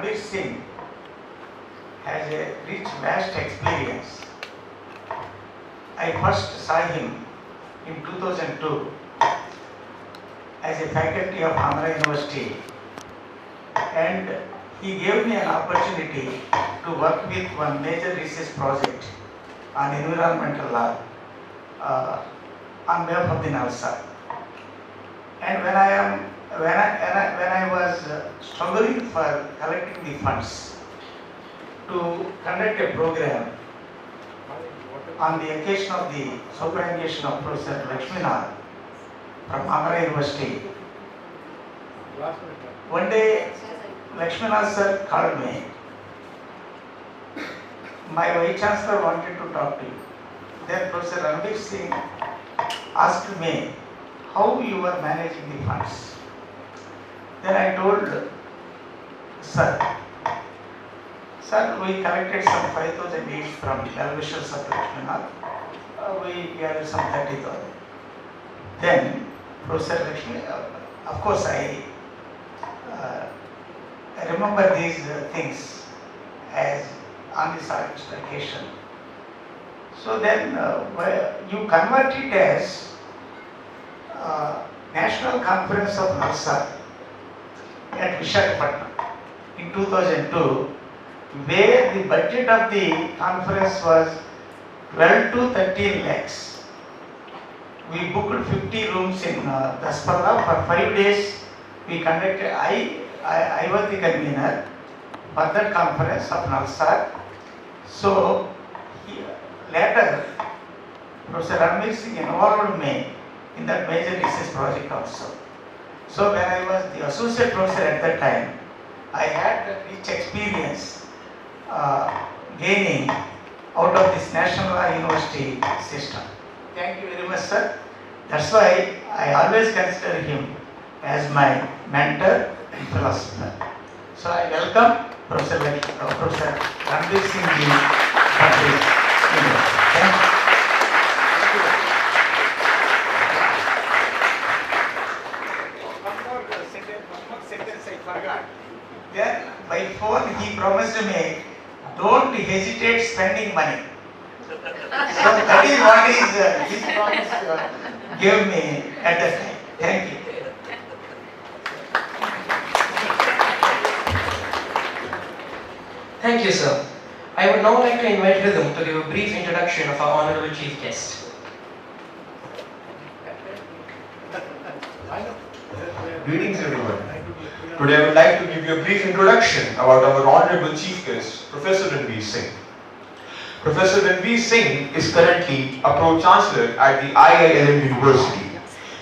Ranbir Singh has a rich, vast experience. I first saw him in 2002 as a faculty of Andhra University, and he gave me an opportunity to work with one major research project on environmental law on behalf of the NALSAR. And when I was struggling for collecting the funds to conduct a program on the occasion of the superannuation of Professor Lakshminath from Andhra University, one day Lakshminath sir called me. My Vice-Chancellor wanted to talk to you. Then Professor Ranbir Singh asked me how you were managing the funds. Then I told sir, we collected some 5,000 each from well-wishers of Lakshminath. We gathered some 30,000. Then Professor Lakshmi, of course I remember these things as on this occasion. So then you convert it as National Conference of NALSAR at Visakhapatnam in 2002, where the budget of the conference was 12 to 13 lakhs. We booked 50 rooms in Daspalla. For 5 days we conducted, I was the convener for that conference of NALSAR. So later Professor Ranbir Singh involved me in that major research project also. So when I was the associate professor at that time, I had that rich experience gaining out of this National Law University system. Thank you very much, sir. That's why I always consider him as my mentor and philosopher. So I welcome Professor Ranbir Singh ji for this event. Thank you. One more sentence I forgot. Then by phone he promised me, don't hesitate spending money. So that is what his promise gave me at that time. Thank you. Thank you, sir. I would now like to invite Rhythm to give a brief introduction of our honorable chief guest. Greetings everyone. Today I would like to give you a brief introduction about our honorable chief guest, Professor Ranbir Singh. Professor Ranbir Singh is currently a Pro-Chancellor at the IILM University.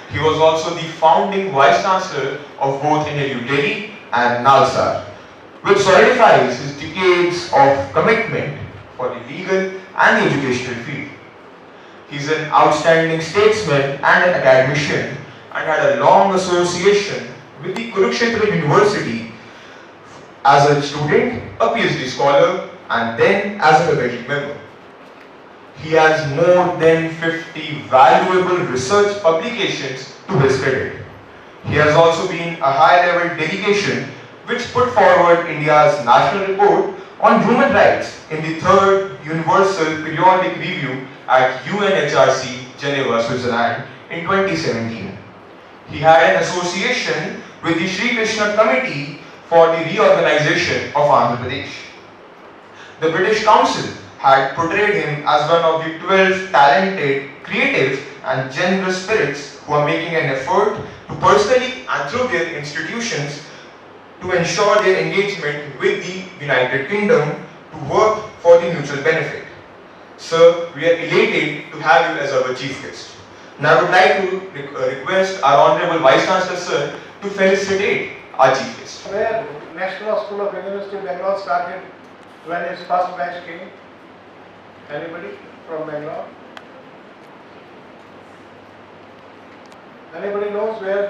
He was also the founding Vice-Chancellor of both NLU Delhi and NALSAR, which solidifies his decades of commitment for the legal and the educational field. He is an outstanding statesman and an academician and had a long association with the Kurukshetra University as a student, a PhD scholar, and then as a faculty member. He has more than 50 valuable research publications to his credit. He has also been a high-level delegation which put forward India's national report on human rights in the 3rd Universal Periodic Review at UNHRC, Geneva, Switzerland in 2017. He had an association with the Sri Krishna Committee for the Reorganization of Andhra Pradesh. The British Council had portrayed him as one of the 12 talented, creative and generous spirits who are making an effort to personally and through their institutions to ensure their engagement with the United Kingdom to work for the mutual benefit. Sir, we are elated to have you as our chief guest. Now I would like to request our Honorable Vice-Chancellor Sir to felicitate our chief guest. Where National School of University of Bengal started when its first batch came? Anybody from Bangalore? Anybody knows where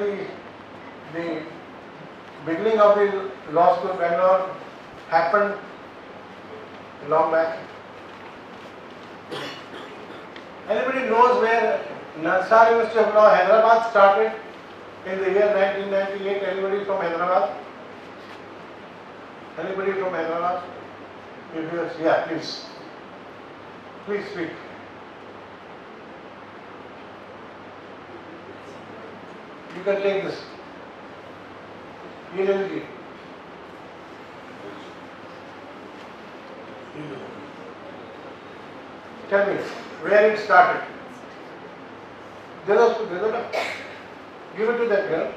the beginning of the law school Bangalore happened long back? Anybody knows where NALSAR University of Law Hyderabad started in the year 1998? Anybody from Hyderabad? Anybody from Hyderabad? If yes, yeah, please. Please speak. You can take this. IILM. Tell me, where it started? Give it to that girl.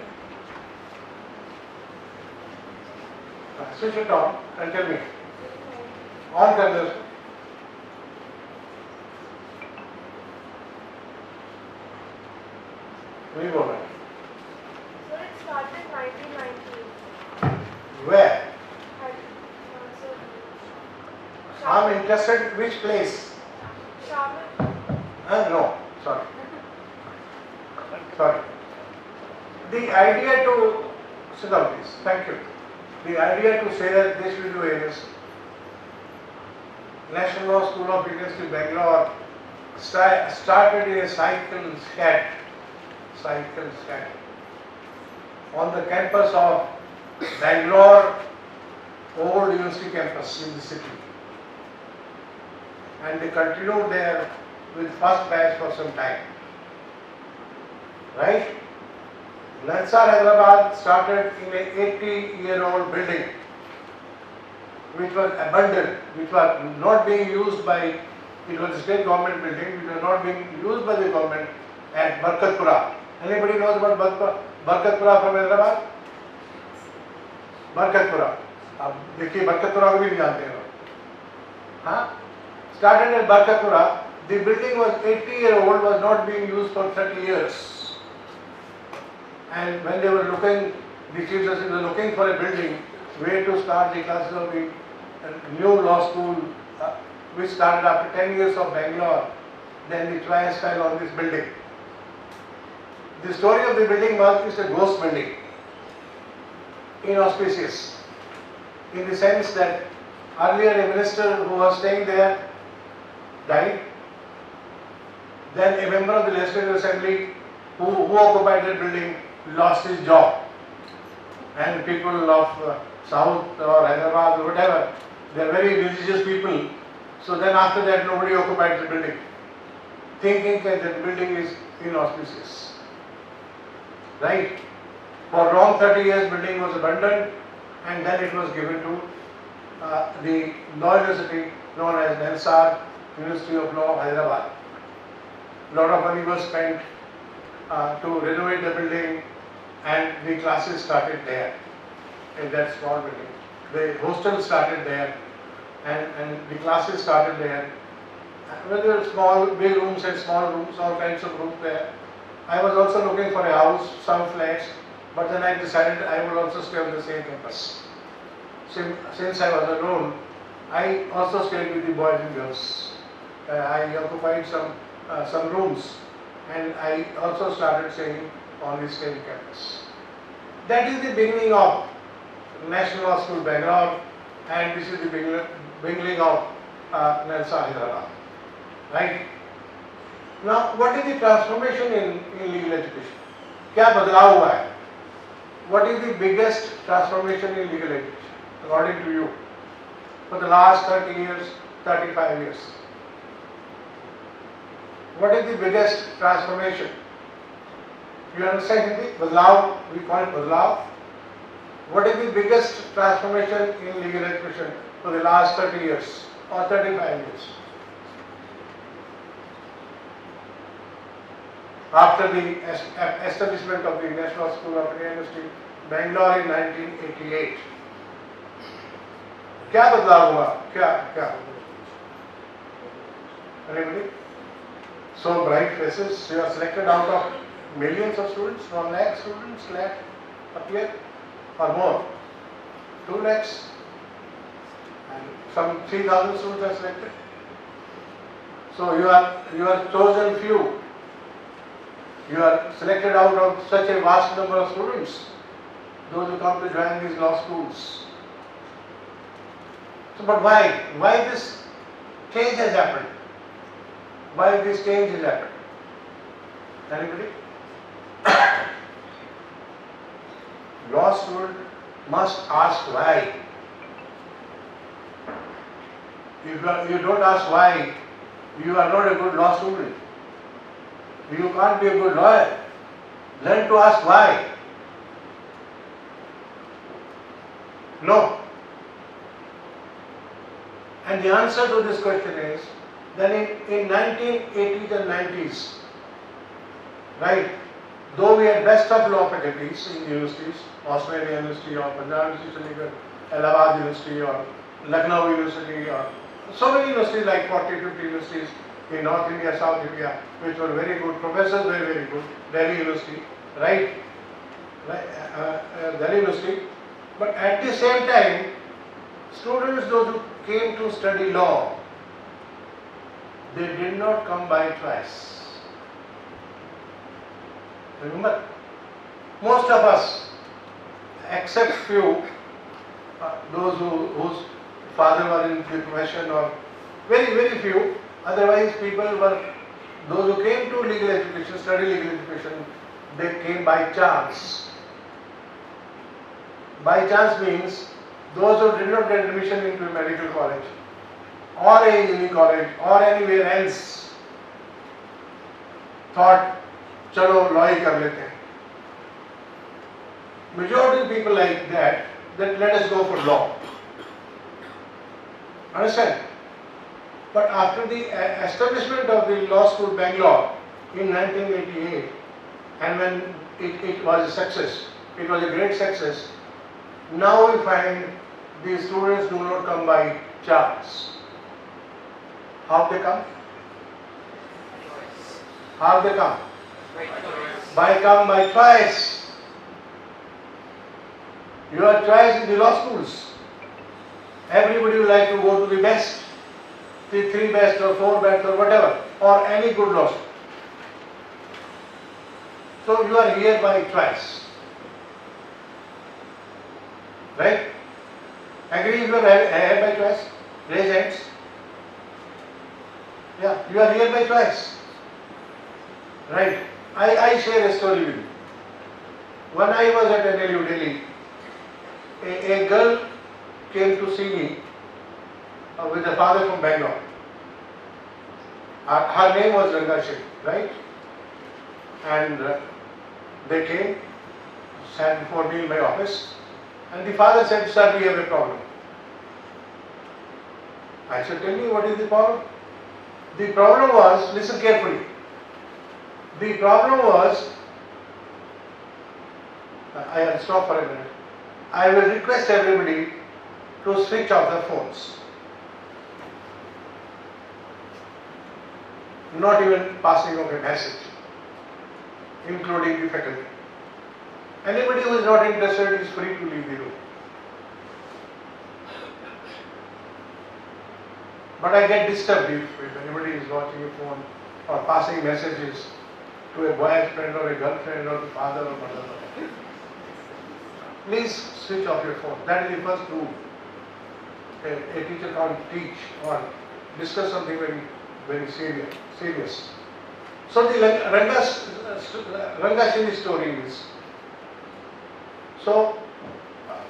Switch it on and tell me. On color. We go back. So it started in 1998. Where? So, I'm interested which place? Shaman. No, sorry. Sorry. The idea to, sit down please, thank you. The idea to share this video is National Law School of University Bangalore started a cycle scat on the campus of Bangalore Old University campus in the city, and they continued there with first batch for some time, right? NALSAR Hyderabad started in a 80-year-old building which was abandoned, which was not being used by, it was a state government building, which was not being used by the government at Barkatpura. Anybody knows about Barkatpura from Hyderabad? Barkatpura. अब देखिए बरकतपुरा को भी नहीं जानते हैं हाँ started at Barkatpura. The building was 80-year-old, was not being used for 30 years. And when they were looking, the chief justice was looking for a building where to start the classes of the new law school, which started after 10 years of Bangalore, then the choice fell on this building. The story of the building was it's a ghost building, inauspicious, in the sense that earlier a minister who was staying there died. Then a member of the Legislative Assembly who occupied that building lost his job. And people of South or Hyderabad or whatever, they are very religious people. So then after that nobody occupied the building, thinking that the building is inauspicious. Right? For long 30 years building was abandoned, and then it was given to the law university known as NALSAR, University of Law, Hyderabad. A lot of money was spent to renovate the building, and the classes started there in that small building. The hostel started there, and the classes started there. Well, there were small, big rooms and small rooms, all kinds of rooms there. I was also looking for a house, some flats, but then I decided I would also stay on the same campus. Since I was alone, I also stayed with the boys and girls. I occupied some rooms, and I also started staying on the same campus. That is the beginning of National Law School Bangalore, and this is the beginning of NALSAR Hyderabad. Right? Now, what is the transformation in legal education? क्या बदलाव हुआ है? What is the biggest transformation in legal education, according to you, for the last 30 years, 35 years? What is the biggest transformation? You understand Hindi? Badlav, we call it Badlav. What is the biggest transformation in legal education for the last 30 years or 35 years? After the establishment of the National School of University, Bangalore in 1988. क्या बदलाव हुआ? क्या? Anybody? So bright faces, you are selected out of millions of students, 1 lakh students left appear or more, 2 lakhs, and some 3,000 students are selected. So you are chosen few. You are selected out of such a vast number of students, those who come to join these law schools. So, but why? Why this change has happened? Why this change has happened? Anybody? Law student must ask why. If you don't ask why, you are not a good law student. You can't be a good lawyer. Learn to ask why. No. And the answer to this question is that in 1980s and 90s, right, though we had best of law faculties in universities, Australia University or Punjab University, Allahabad University or Lucknow University or so many universities like 40, 50 universities in North India, South India, which were very good, professors were very good, Delhi University, right, Delhi University. But at the same time, students, those who came to study law, they did not come by choice. Remember, most of us, except few, those whose father was in the profession or very few, otherwise people were, those who came to legal education, study legal education, they came by chance. By chance means those who did not get admission into a medical college or a engineering college or anywhere else thought, chalo law hi kar lete hain. Majority of people like that let us go for law. Understand? But after the establishment of the law school Bangalore in 1988, and when it was a success, it was a great success, now we find the students do not come by chance. How they come? How they come? By choice. Your choice in the law schools. Everybody would like to go to the best, the 3 best or 4 best or whatever, or any good law school. So you are here by choice. Right? Agree if you are here by choice? Raise hands. Yeah, you are here by choice. Right. I share a story with you. When I was at NLU Delhi, a girl came to see me with a father from Bangalore. Her name was Ranga Singh, right? And they came, sat before me in my office, and the father said, "Sir, we have a problem." I said, "Tell me, what is the problem?" The problem was, listen carefully, the problem was, I'll stop for a minute. I will request everybody to switch off their phones. Not even passing of a message, including the faculty. Anybody who is not interested is free to leave the room. But I get disturbed if anybody is watching a phone or passing messages to a boyfriend or a girlfriend or the father or mother. Please switch off your phone. That is the first rule. A teacher can't teach or discuss something very serious. So the Ranga Singh story is, so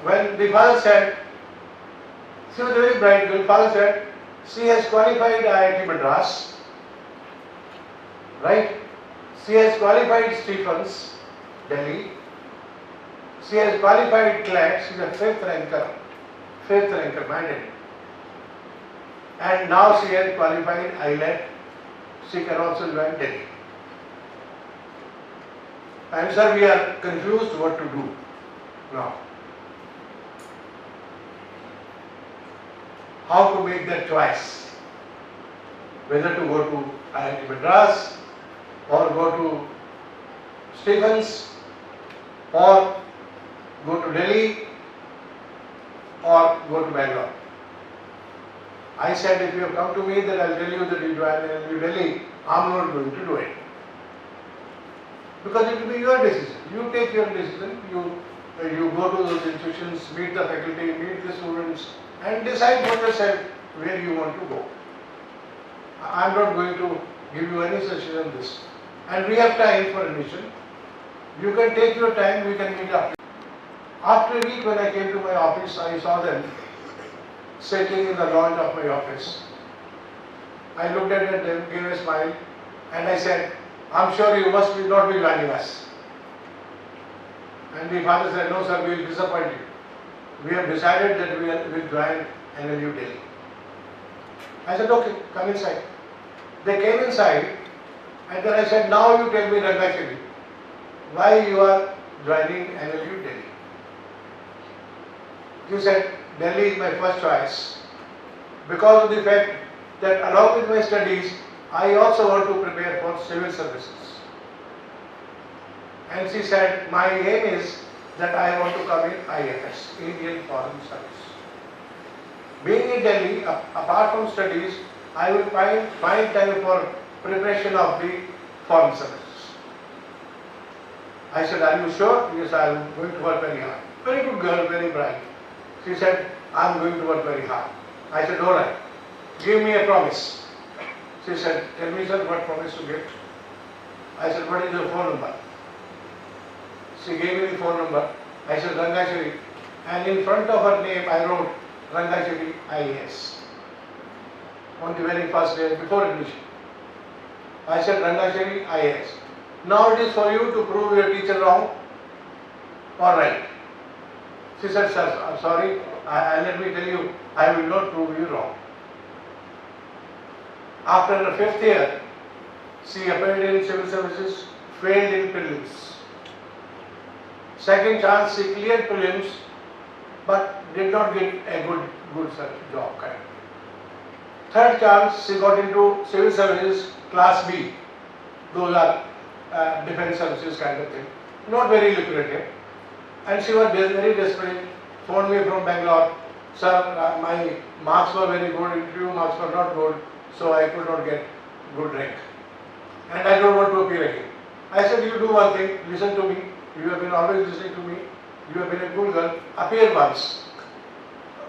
when the father said, she was a very bright girl, father said, she has qualified IIT Madras, right? She has qualified Stephens, Delhi. She has qualified CLAT, she is a fifth ranker mandate. And now she has qualified IILM, she can also join Delhi. And sir, we are confused what to do now. How to make that choice? Whether to go to IIT Madras or go to Stephens or go to Delhi or go to Bangalore. I said, if you have come to me, then I'll tell you that you join NLU Delhi. I'm not going to do it. Because it will be your decision. You take your decision. You go to those institutions, meet the faculty, meet the students, and decide for yourself where you want to go. I'm not going to give you any suggestion on this. And we have time for admission. You can take your time, we can meet up. After a week when I came to my office, I saw them sitting in the lounge of my office. I looked at them, gave a smile, and I said, I'm sure you must not be joining us. And the father said, no sir, we will disappoint you. We have decided that we will join NLU Delhi. I said, okay, come inside. They came inside, and then I said, now you tell me, Rangachari, why you are joining NLU Delhi? He said, Delhi is my first choice because of the fact that along with my studies, I also want to prepare for civil services. And she said, my aim is that I want to come in IFS, Indian Foreign Service. Being in Delhi, apart from studies, I will find time for preparation of the foreign services. I said, are you sure? Yes, I am going to work very hard. Very good girl, very bright. She said, I am going to work very hard. I said, all right, give me a promise. She said, tell me sir, what promise to give? I said, what is your phone number? She gave me the phone number. I said, Rangachari. And in front of her name, I wrote Rangachari IAS. On the very first day before admission. I said, Rangachari IAS. Now it is for you to prove your teacher wrong or right. She said, sir, I'm sorry, let me tell you, I will not prove you wrong. After the 5th year, she appeared in civil services, failed in prelims. Second chance, she cleared prelims, but did not get a good job kind. Third chance, she got into civil services, class B. Those are defense services kind of thing. Not very lucrative. And she was very desperate, phoned me from Bangalore. Sir, my marks were very good, interview marks were not good, so I could not get good rank. And I don't want to appear again. I said, you do one thing, listen to me. You have been always listening to me. You have been a good girl. Appear once.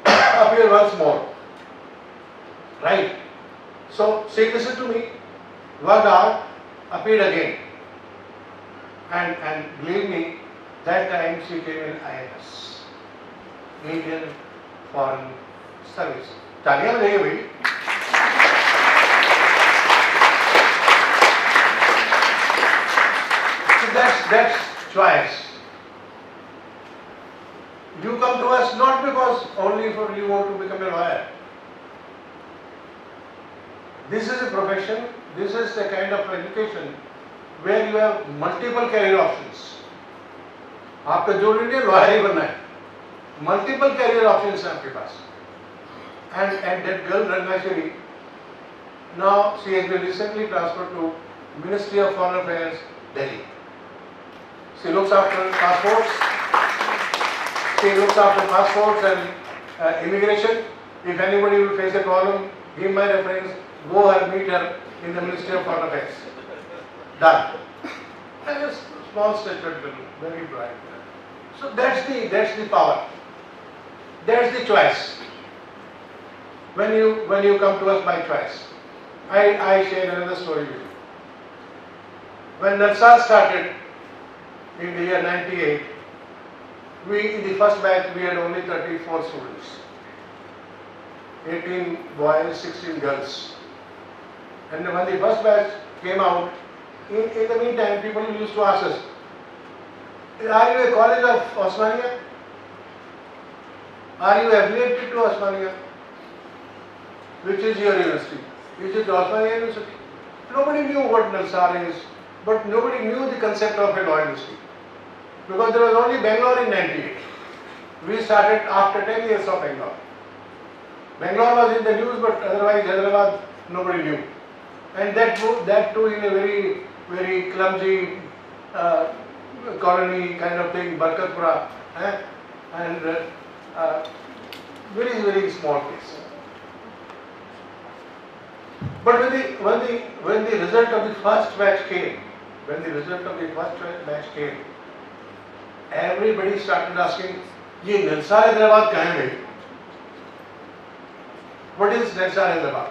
Appear once more. Right? So she listened to me, worked hard, appeared again. And believe me, that time she came in IFS, Indian Foreign Service. तालियां बजाइए भाई. So that's choice. You come to us not because only for you want to become a lawyer. This is a profession, this is the kind of education where you have multiple career options. आपका जरूरी नहीं lawyer ही बनना है. Multiple career options हैं आपके पास. And that girl Rangachari, now she has been recently transferred to Ministry of Foreign Affairs, Delhi. She looks after passports. She looks after passports and immigration. If anybody will face a problem, give my reference. Go and meet her in the Ministry of Foreign Affairs. Done. And a small statured girl, very bright. So that's the power. That's the choice. When you come to us by choice. I share another story with you. When NALSAR started in the year 98, in the first batch we had only 34 students. 18 boys, 16 girls. And when the first batch came out, in the meantime people used to ask us, are you a college of Osmania? Are you affiliated to Osmania? Which is your university? Is it Osmania University? Nobody knew what NALSAR is, but nobody knew the concept of a law university. Because there was only Bangalore in 98. We started after 10 years of Bangalore. Bangalore was in the news, but otherwise Hyderabad nobody knew. And that too in a very, very clumsy colony kind of thing, Barkatpura, and very, very small place. But when the result of the first batch came, everybody started asking, "ये NALSAR Hyderabad कहाँ है भाई? What is NALSAR Hyderabad?"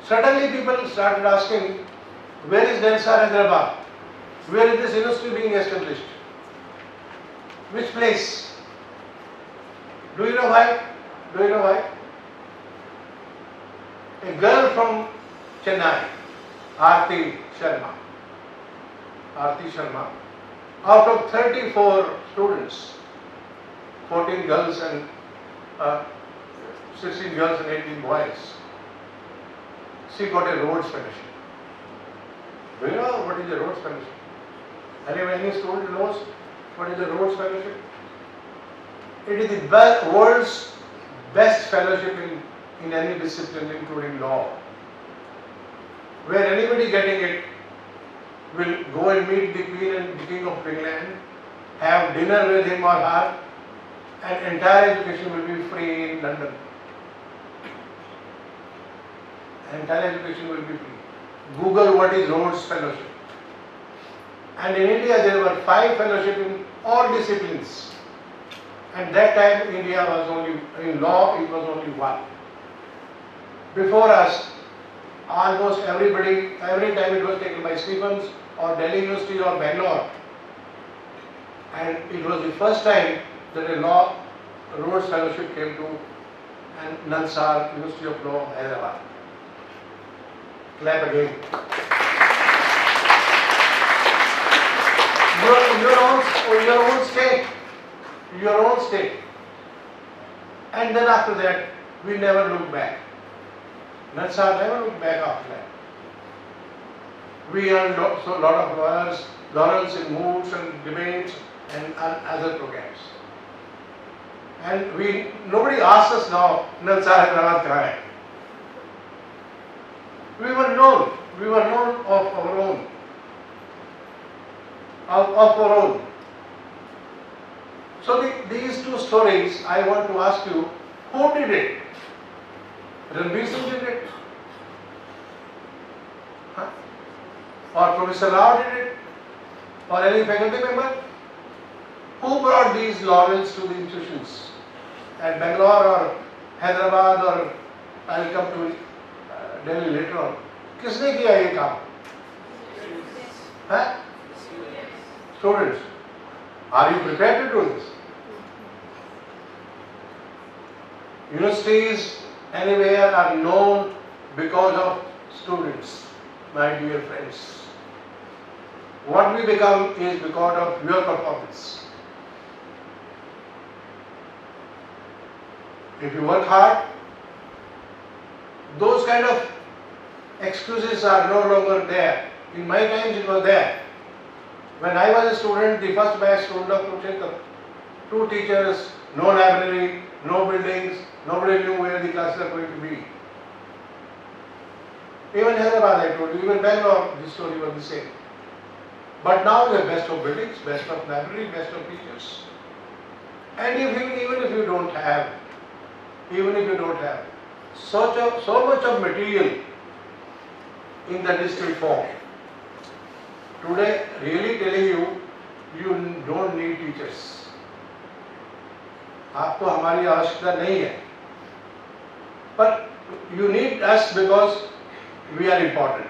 Suddenly people started asking, "Where is NALSAR Hyderabad? Where is this university being established? Which place?" Do you know why? Do you know why? A girl from Chennai, Aarti Sharma, out of 34 students, 14 girls and 16 girls and 18 boys, she got a Rhodes Fellowship. Do you know what is a Rhodes Fellowship? Any student knows what is a Rhodes Fellowship? It is the world's best fellowship in any discipline, including law, where anybody getting it will go and meet the Queen and the King of England, have dinner with him or her, and entire education will be free in London. Entire education will be free. Google what is Rhodes Fellowship. And in India there were 5 fellowships in all disciplines. At that time India was only, in law it was only 1. Before us, almost everybody, every time it was taken by Stephens or Delhi University or Bangalore. And it was the first time that a law Rhodes Fellowship came to NALSAR, University of Law, Hyderabad. Clap again. Your own state. And then after that, we never looked back. NALSAR never looked back after that. We earned a lot of laurels in moods and debates and other programs. And nobody asks us now, NALSAR Hyderabad kahan hai? We were known of our own. Of our own. So these 2 stories, I want to ask you, who did it? Ranbir Singh did it? Huh? Or Professor Rao did it? Or any faculty member? Who brought these laurels to the institutions? At Bangalore or Hyderabad, or I will come to Delhi later on. किसने किया ये काम? हैं? Students. Are you prepared to do this? Universities anywhere are known because of students, my dear friends. What we become is because of your performance. If you work hard, those kind of excuses are no longer there. In my times it was there. When I was a student, the first batch student of Kurukshetra, 2 teachers, no library, no buildings, nobody knew where the classes are going to be. Even Hyderabad, I told you, even Bangalore, this story was the same. But now we have best of buildings, best of library, best of teachers. And even if you don't have so much of material in the digital form, today really telling you, you don't need teachers. आपको हमारी आवश्यकता नहीं है. But you need us because we are important.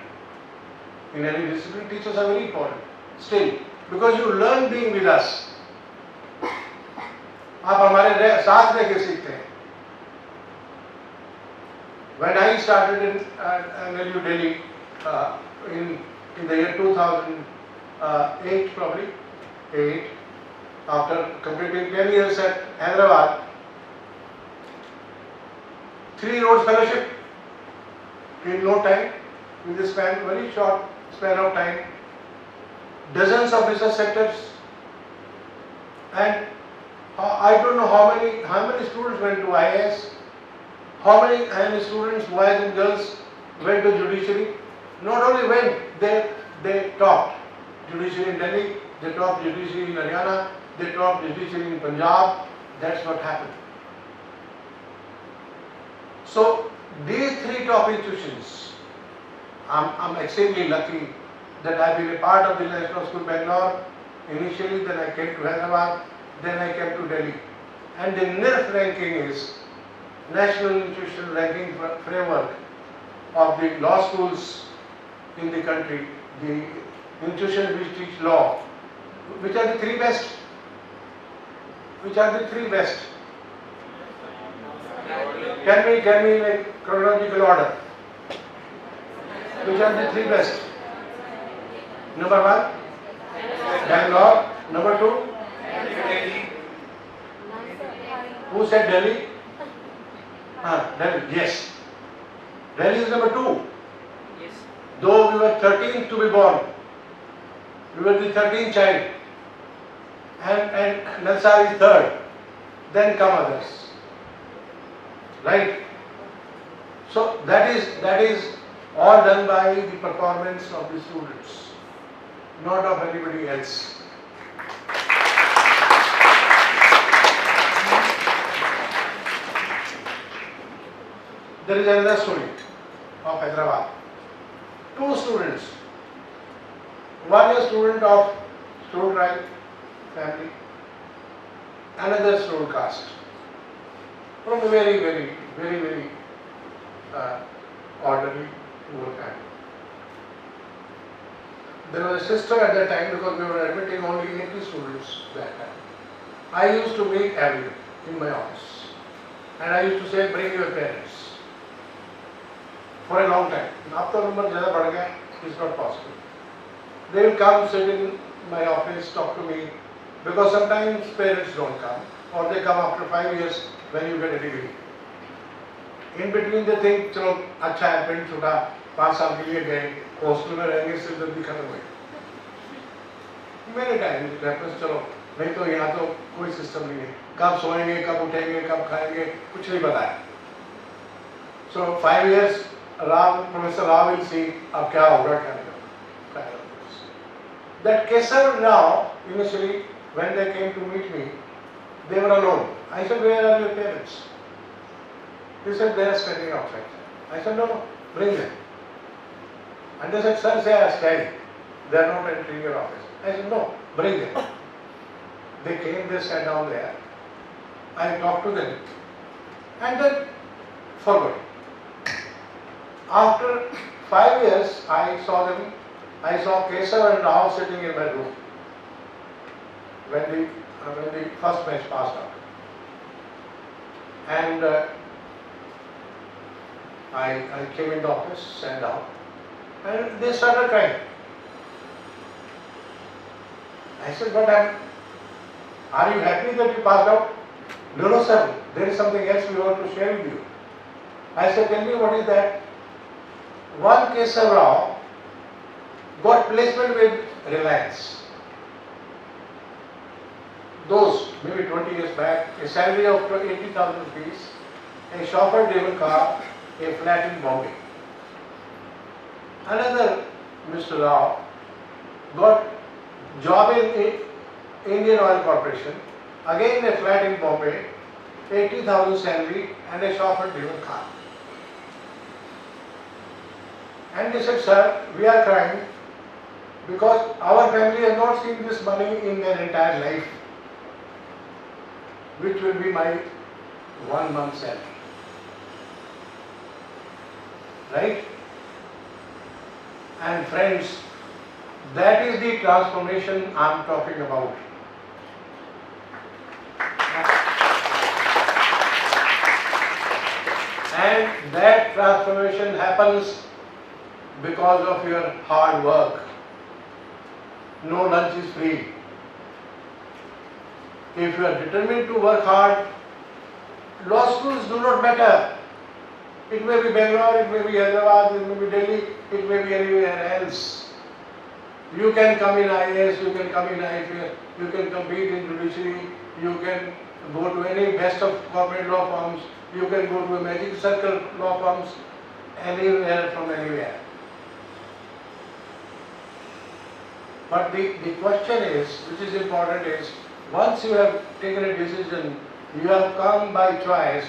In any discipline, teachers are very important. Still, because you learn being with us. आप हमारे साथ रह के सीखते हैं. When I started in NLU Delhi in the year 2008, probably 8, after completing 10 years at Hyderabad, 3 Rhodes Fellowship in no time, in this very short span of time, dozens of research centers, and I don't know how many students went to IIS, how many students, boys and girls, went to judiciary. Not only went, they topped judiciary in Delhi, they topped judiciary in Haryana, they topped judiciary in Punjab. That's what happened. So these 3 top institutions, I'm extremely lucky that I've been a part of the National School Bangalore initially, then I came to Hyderabad, then I came to Delhi. And the NIRF ranking is National Institutional Ranking Framework of the law schools in the country, the institutions which teach law. Which are the 3 best? Which are the 3 best? Can we make chronological order? Which are the three best? Number one, Bangalore. Number two, who said Delhi? Delhi, yes. Delhi is number two. Yes. Though we were 13th to be born, we were the 13th child, and NALSAR is third, then come others. Right? So that is all done by the performance of the students, not of anybody else. There is another story of Hyderabad. Two students. One is student of student tribe family, another student caste. From a very orderly poor family. There was a system at that time because we were admitting only 80 students that time. I used to meet everyone in my office, and I used to say, bring your parents. For a long time. After number ज़्यादा बढ़ गया, it's not possible. They will come, sit in my office, talk to me, because sometimes parents don't come, or they come after 5 years when you get a degree. In between they think, चलो अच्छा है, पिंड छुटा, 5 साल के लिए गए, hostel में रहेंगे, सिर्फ जल्दी खत्म हुए. Many times it happens, चलो नहीं तो यहाँ तो कोई सिस्टम नहीं है, कब सोएंगे, कब उठेंगे, कब खाएंगे, कुछ नहीं पता है. So 5 years. Professor Rao will see अब क्या होगा क्या नहीं. That Kesar Rao, initially when they came to meet me, they were alone. I said, where are your parents? They said, they are standing outside. I said, no, bring them. And they said, sir, they are standing. They are not entering your office. I said, no, bring them. They came, they sat down there. I talked to them and then forgot. After 5 years, I saw them. I saw Kesar and Rao sitting in my room when the first batch passed out. And I came in the office, sat down, and they started crying. I said, what happened? Are you happy that you passed out? No, no, sir. There is something else we want to share with you. I said, tell me what is that? One Kesar Rao got placement with Reliance. Those, maybe 20 years back, a salary of 80,000 rupees, a chauffeur-driven car, a flat in Bombay. Another Mr. Rao got job in Indian Oil Corporation, again a flat in Bombay, 80,000 salary and a chauffeur-driven car. And they said, sir, we are crying because our family has not seen this money in their entire life, which will be my 1 month salary. Right? And friends, that is the transformation I am talking about. And that transformation happens because of your hard work. No lunch is free. If you are determined to work hard, law schools do not matter. It may be Bangalore, it may be Hyderabad, it may be Delhi, it may be anywhere else. You can come in IAS, you can come in IFA, you can compete in judiciary, you can go to any best of corporate law firms, you can go to a magic circle law firms, anywhere from anywhere. But the question is, which is important is, once you have taken a decision, you have come by choice,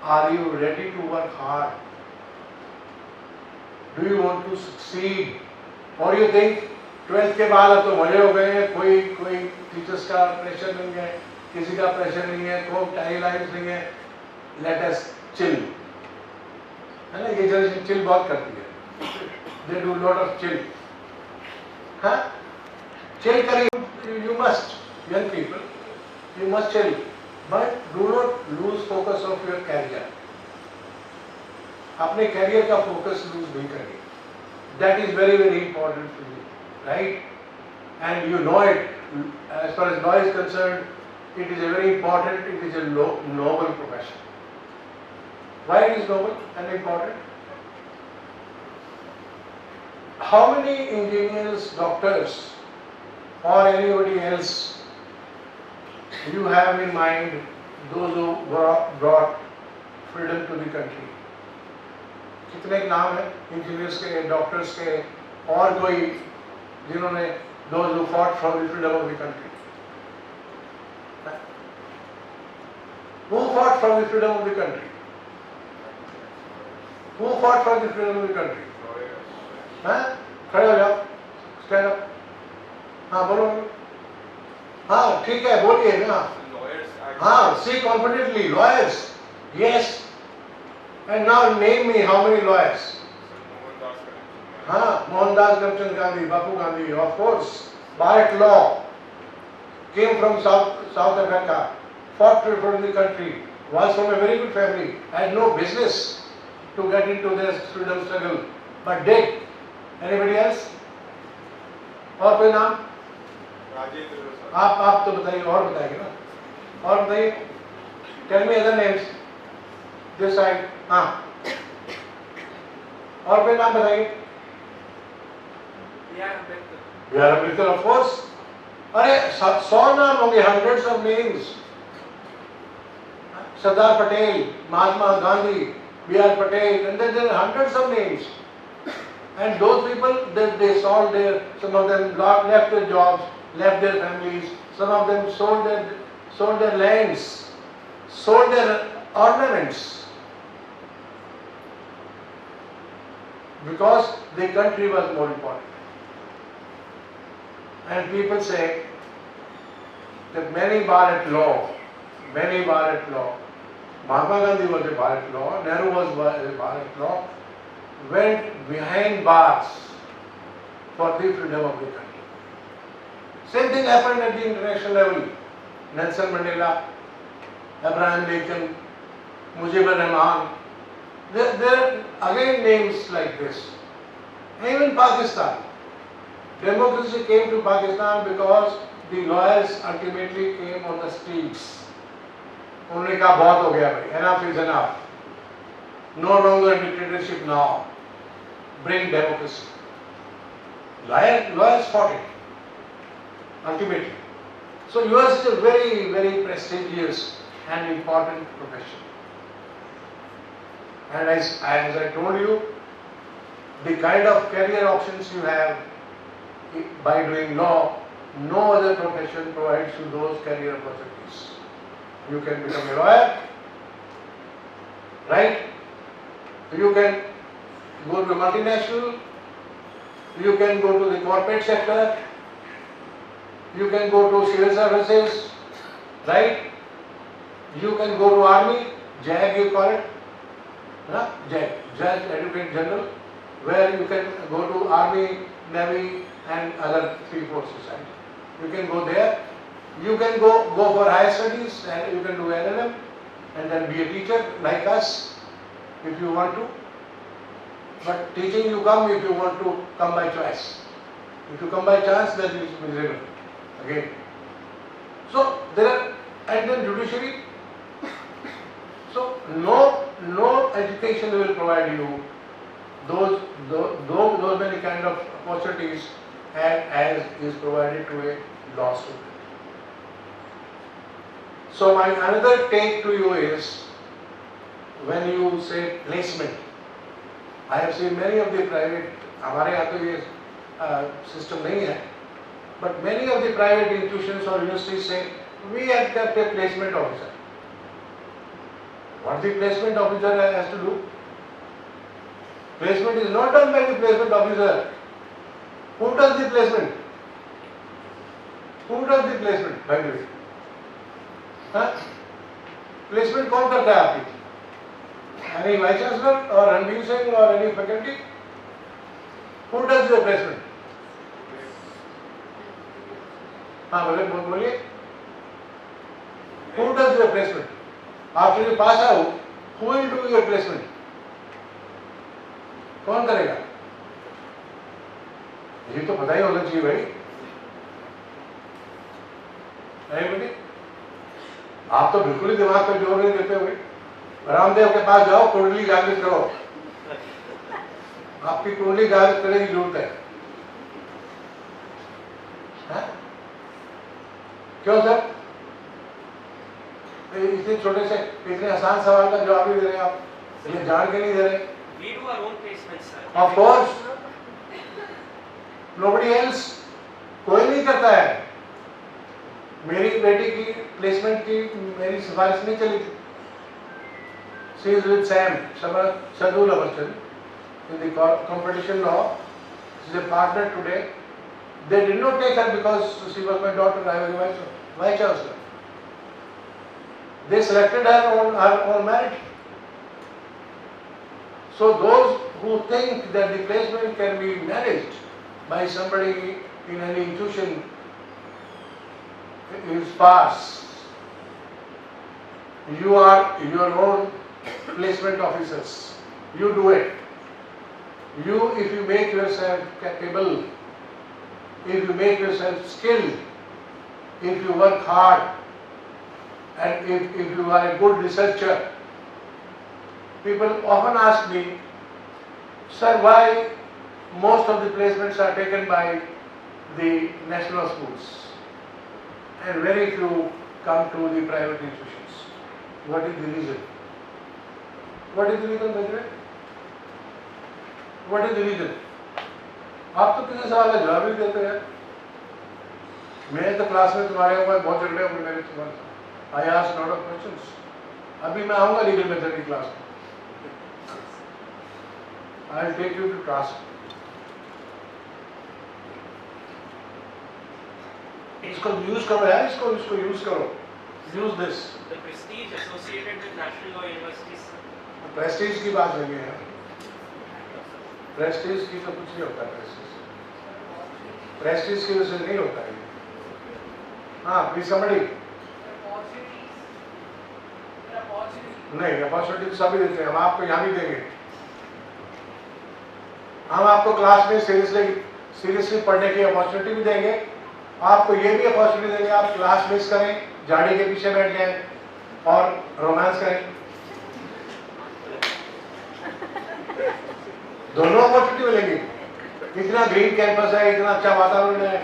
are you ready to work hard? Do you want to succeed? Or you think, 12th के बाद अब तो मजे हो गए हैं, कोई teachers का प्रेशर नहीं है, किसी का प्रेशर नहीं है, कोई टाइम लाइन्स नहीं है, let us chill. है ना, ये जनरेशन चिल बहुत करती है. They do lot of chill. हाँ? Chill करिए, you must, young people, you must chill, but do not lose focus of your career. अपने कैरियर का फोकस लूज नहीं करिए. That is very very important for you, right? And you know it. As far as law is concerned, it is a very important. It is a noble profession. Why it is noble and important? How many engineers, doctors, or anybody else you have in mind, those who brought freedom to the country? कितने नाम है engineers के, doctors के, और कोई जिन्होंने those who fought for the freedom of the country? Who fought for the freedom of the country? Who fought for the freedom of the country? हाँ, खड़े हो जाओ, stand up. हाँ बोलो. हाँ ठीक है, बोलिए ना. हाँ, say confidently, lawyers. Yes. And now name me how many lawyers? हाँ, Mohandas Karamchand Gandhi, Bapu Gandhi, of course. Barrett Law came from South Africa, fought for the country, was from a very good family, had no business to get into this freedom struggle, but did. Anybody else? और कोई नाम? आप तो बताइए, और बताइए ना, और बताइए. Tell me other names. This side. हाँ. और कोई नाम बताइए. We are Ambedkar, of course. अरे 100 नाम होंगे, hundreds of names. Sardar Patel, Mahatma Gandhi, B.R. Patel, and then there are hundreds of names. And those people, they sold some of them left their jobs, left their families, some of them sold their lands, sold their ornaments. Because the country was more important. And people say that many Bharat law, Mahatma Gandhi was a Bharat law, Nehru was a Bharat law, went behind bars for the freedom of the country. Same thing happened at the international level. Nelson Mandela, Abraham Lincoln, Mujibur Rahman. There are again names like this. Even Pakistan. Democracy came to Pakistan because the lawyers ultimately came on the streets. उन्होंने कहा बहुत हो गया भाई, enough is enough. No longer dictatorship now. Bring democracy. Lawyers fought it. Ultimately. So yours is a very, very prestigious and important profession. And as I told you, the kind of career options you have by doing law, no other profession provides you those career opportunities. You can become a lawyer, right? You can go to a multinational, you can go to the corporate sector, you can go to civil services, right? You can go to army, JAG you call it, JAG, Judge Advocate General, where you can go to army, navy and other three forces, right? You can go there. You can go for higher studies and you can do IILM and then be a teacher like us if you want to. But teaching you come if you want to come by choice. If you come by chance, then it is miserable. Again. So there are, and then judiciary. So no education will provide you those many kind of opportunities as is provided to a law student. So my another take to you is, when you say placement, I have seen many of the private, हमारे यहाँ तो ये system नहीं है, but many of the private institutions or universities say, we have kept a placement officer. What the placement officer has to do? Placement is not done by the placement officer. Who does the placement? Who does the placement, by the way? Placement कौन करता है आपकी? Any Vice-Chancellor or Ranbir Singh or any faculty? Who does your placement? हाँ बोलिए. Who does your placement? After you pass out, who will do your placement? कौन करेगा? ये तो पता ही होना चाहिए भाई। Anybody? आप तो बिल्कुल ही दिमाग पर जोर नहीं देते हुए। रामदेव के पास जाओ, कुंडली जागृत करो। आपकी कुंडली जागृत करने की जरूरत है। क्यों सर? इतने छोटे से इतने आसान सवाल का जवाब नहीं दे रहे आप, ये जान के नहीं दे रहे। We do our own placements, sir. Of course, nobody else, कोई नहीं करता है। मेरी बेटी की प्लेसमेंट की मेरी सिफारिश नहीं चली थी। She is with Sam, Sadul Avarchand, in the competition law. She is a partner today. They did not take her because she was my daughter. I was the Vice-Chancellor. They selected her on her own merit. So those who think that the placement can be managed by somebody in any institution is false. You are your own placement officers. You do it. You, if you make yourself capable, if you make yourself skilled, if you work hard, and if you are a good researcher, people often ask me, sir, why most of the placements are taken by the national schools and very few come to the private institutions? What is the reason? What is the reason, Bajra? What is the reason? आप तो किसी सवाल का जवाब नहीं देते हैं। मैं तो क्लास में तुम्हारे ऊपर बहुत झगड़े हुए मेरे तुम्हारे। I ask lot of questions. अभी मैं आऊँगा लीगल मेथड की क्लास में। I'll take you to class. इसको यूज करो यार, इसको यूज करो. Use this. The prestige associated with national law universities. Prestige की बात नहीं है. प्रेस्टीज की तो कुछ नहीं होता प्रेस्टीज की वजह से नहीं होता है. हाँ, प्लीज समझी. नहीं, अपॉर्चुनिटी सभी देते हैं. हम आपको यहाँ भी देंगे. हम आपको क्लास में सीरियसली पढ़ने की अपॉर्चुनिटी भी देंगे. आपको ये भी अपॉर्चुनिटी देंगे आप क्लास मिस करें, झाड़ी के पीछे बैठ जाएं और रोमांस करें. दोनों अपॉर्चुनिटी मिलेंगी. इतना ग्रीन कैंपस है, इतना अच्छा वातावरण है,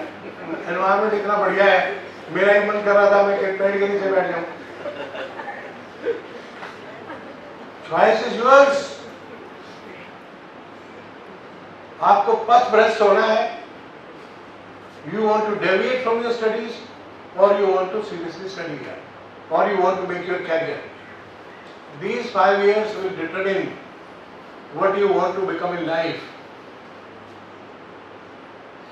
एनवायरनमेंट इतना बढ़िया है. मेरा ही मन कर रहा था मैं पेड़ के नीचे बैठ जाऊं. Choice is yours. आपको पथ भ्रष्ट होना है. You want to deviate from your studies, or you want to seriously study here, or you want to make your career. These 5 years will determine what you want to become in life.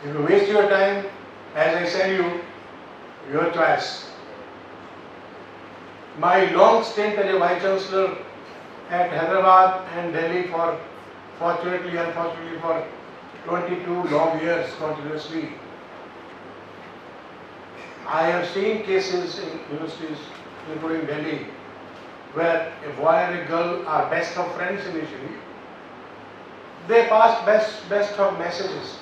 If you waste your time, as I said your choice. My long stint as a Vice-Chancellor at Hyderabad and Delhi unfortunately for 22 long years continuously. I have seen cases in universities, including Delhi, where a boy and a girl are best of friends initially. They passed best of messages.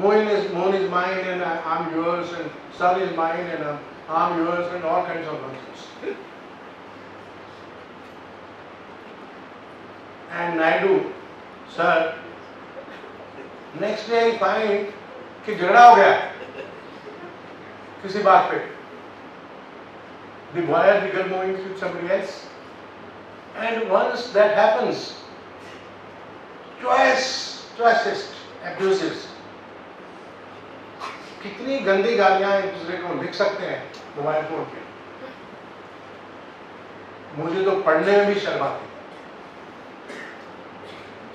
Moon is mine and I'm yours, and sun is mine and I'm yours, and all kinds of nonsense. And Naidu, sir, next day I find कि झगड़ा हो गया किसी बात पे. The boy or the girl moving with somebody else. And once that happens, choicest abuses. कितनी गंदी गालियां एक दूसरे को लिख सकते हैं मोबाइल फोन पे. मुझे तो पढ़ने में भी शर्म आती.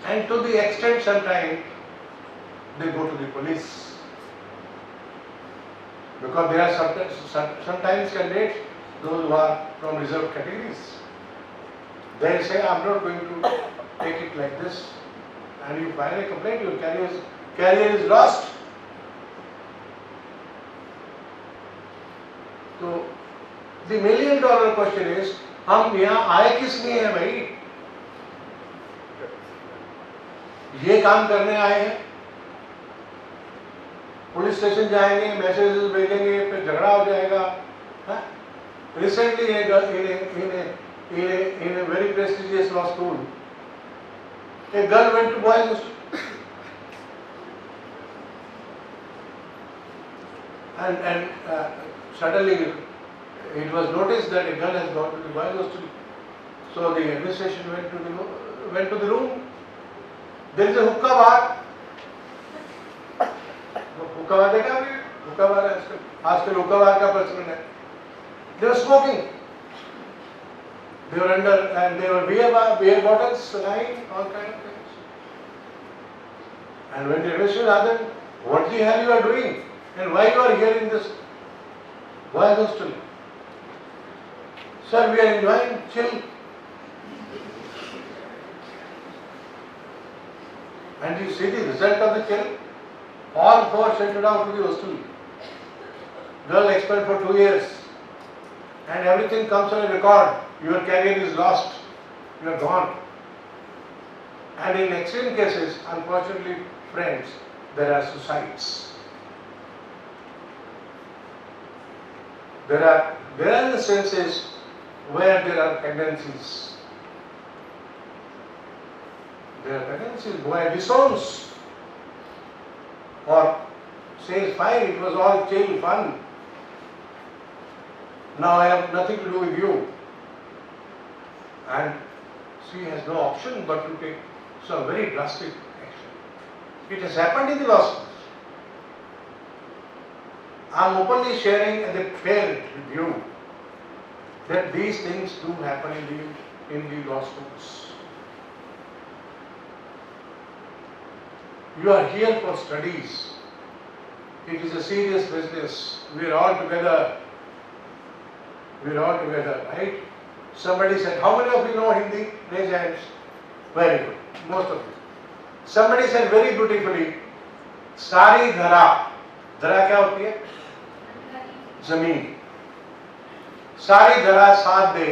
And to the extent sometimes they go to the police. Because there are sometimes candidates, those who are from reserved categories. They say, I'm not going to take it like this. And you file a complaint, your career is lost. So, the $1 million question is, हम यहाँ आए किस लिए हैं भाई? ये काम करने आए हैं, पुलिस स्टेशन जाएंगे, मैसेजेस भेजेंगे, फिर झगड़ा हो जाएगा. Recently in a very prestigious law school, a girl went to boys' hostel. And suddenly it was noticed that a girl has gone to the boys' hostel. So the administration went to the room. There is a hookah bar. Hookah bar देखा आपने? Hookah bar है आजकल hookah bar का प्रचलन है. They were smoking. They were and they were beer bottles lying, all kind of things. And when the administration asked them, what the hell you are doing? And why you are here in this boys' hostel? Sir, we are enjoying chill. And you see the result of the chill? All four sent out to the hostel. Girl expelled for 2 years. And everything comes on a record. Your career is lost. You are gone. And in extreme cases, unfortunately, friends, there are suicides. There are instances where there are pregnancies. There are pregnancies. Boy disowns or says, fine, it was all chill, fun. Now I have nothing to do with you. And she has no option but to take some very drastic action. It has happened in the law schools. I am openly sharing as a parent with you that these things do happen in the law schools. You are here for studies. It is a serious business. We are all together. Right? Somebody said, how many of you know Hindi? Raise hands. Very good. Most of you. Somebody said very beautifully, सारी धरा. धरा क्या होती है? जमीन. सारी धरा साथ दे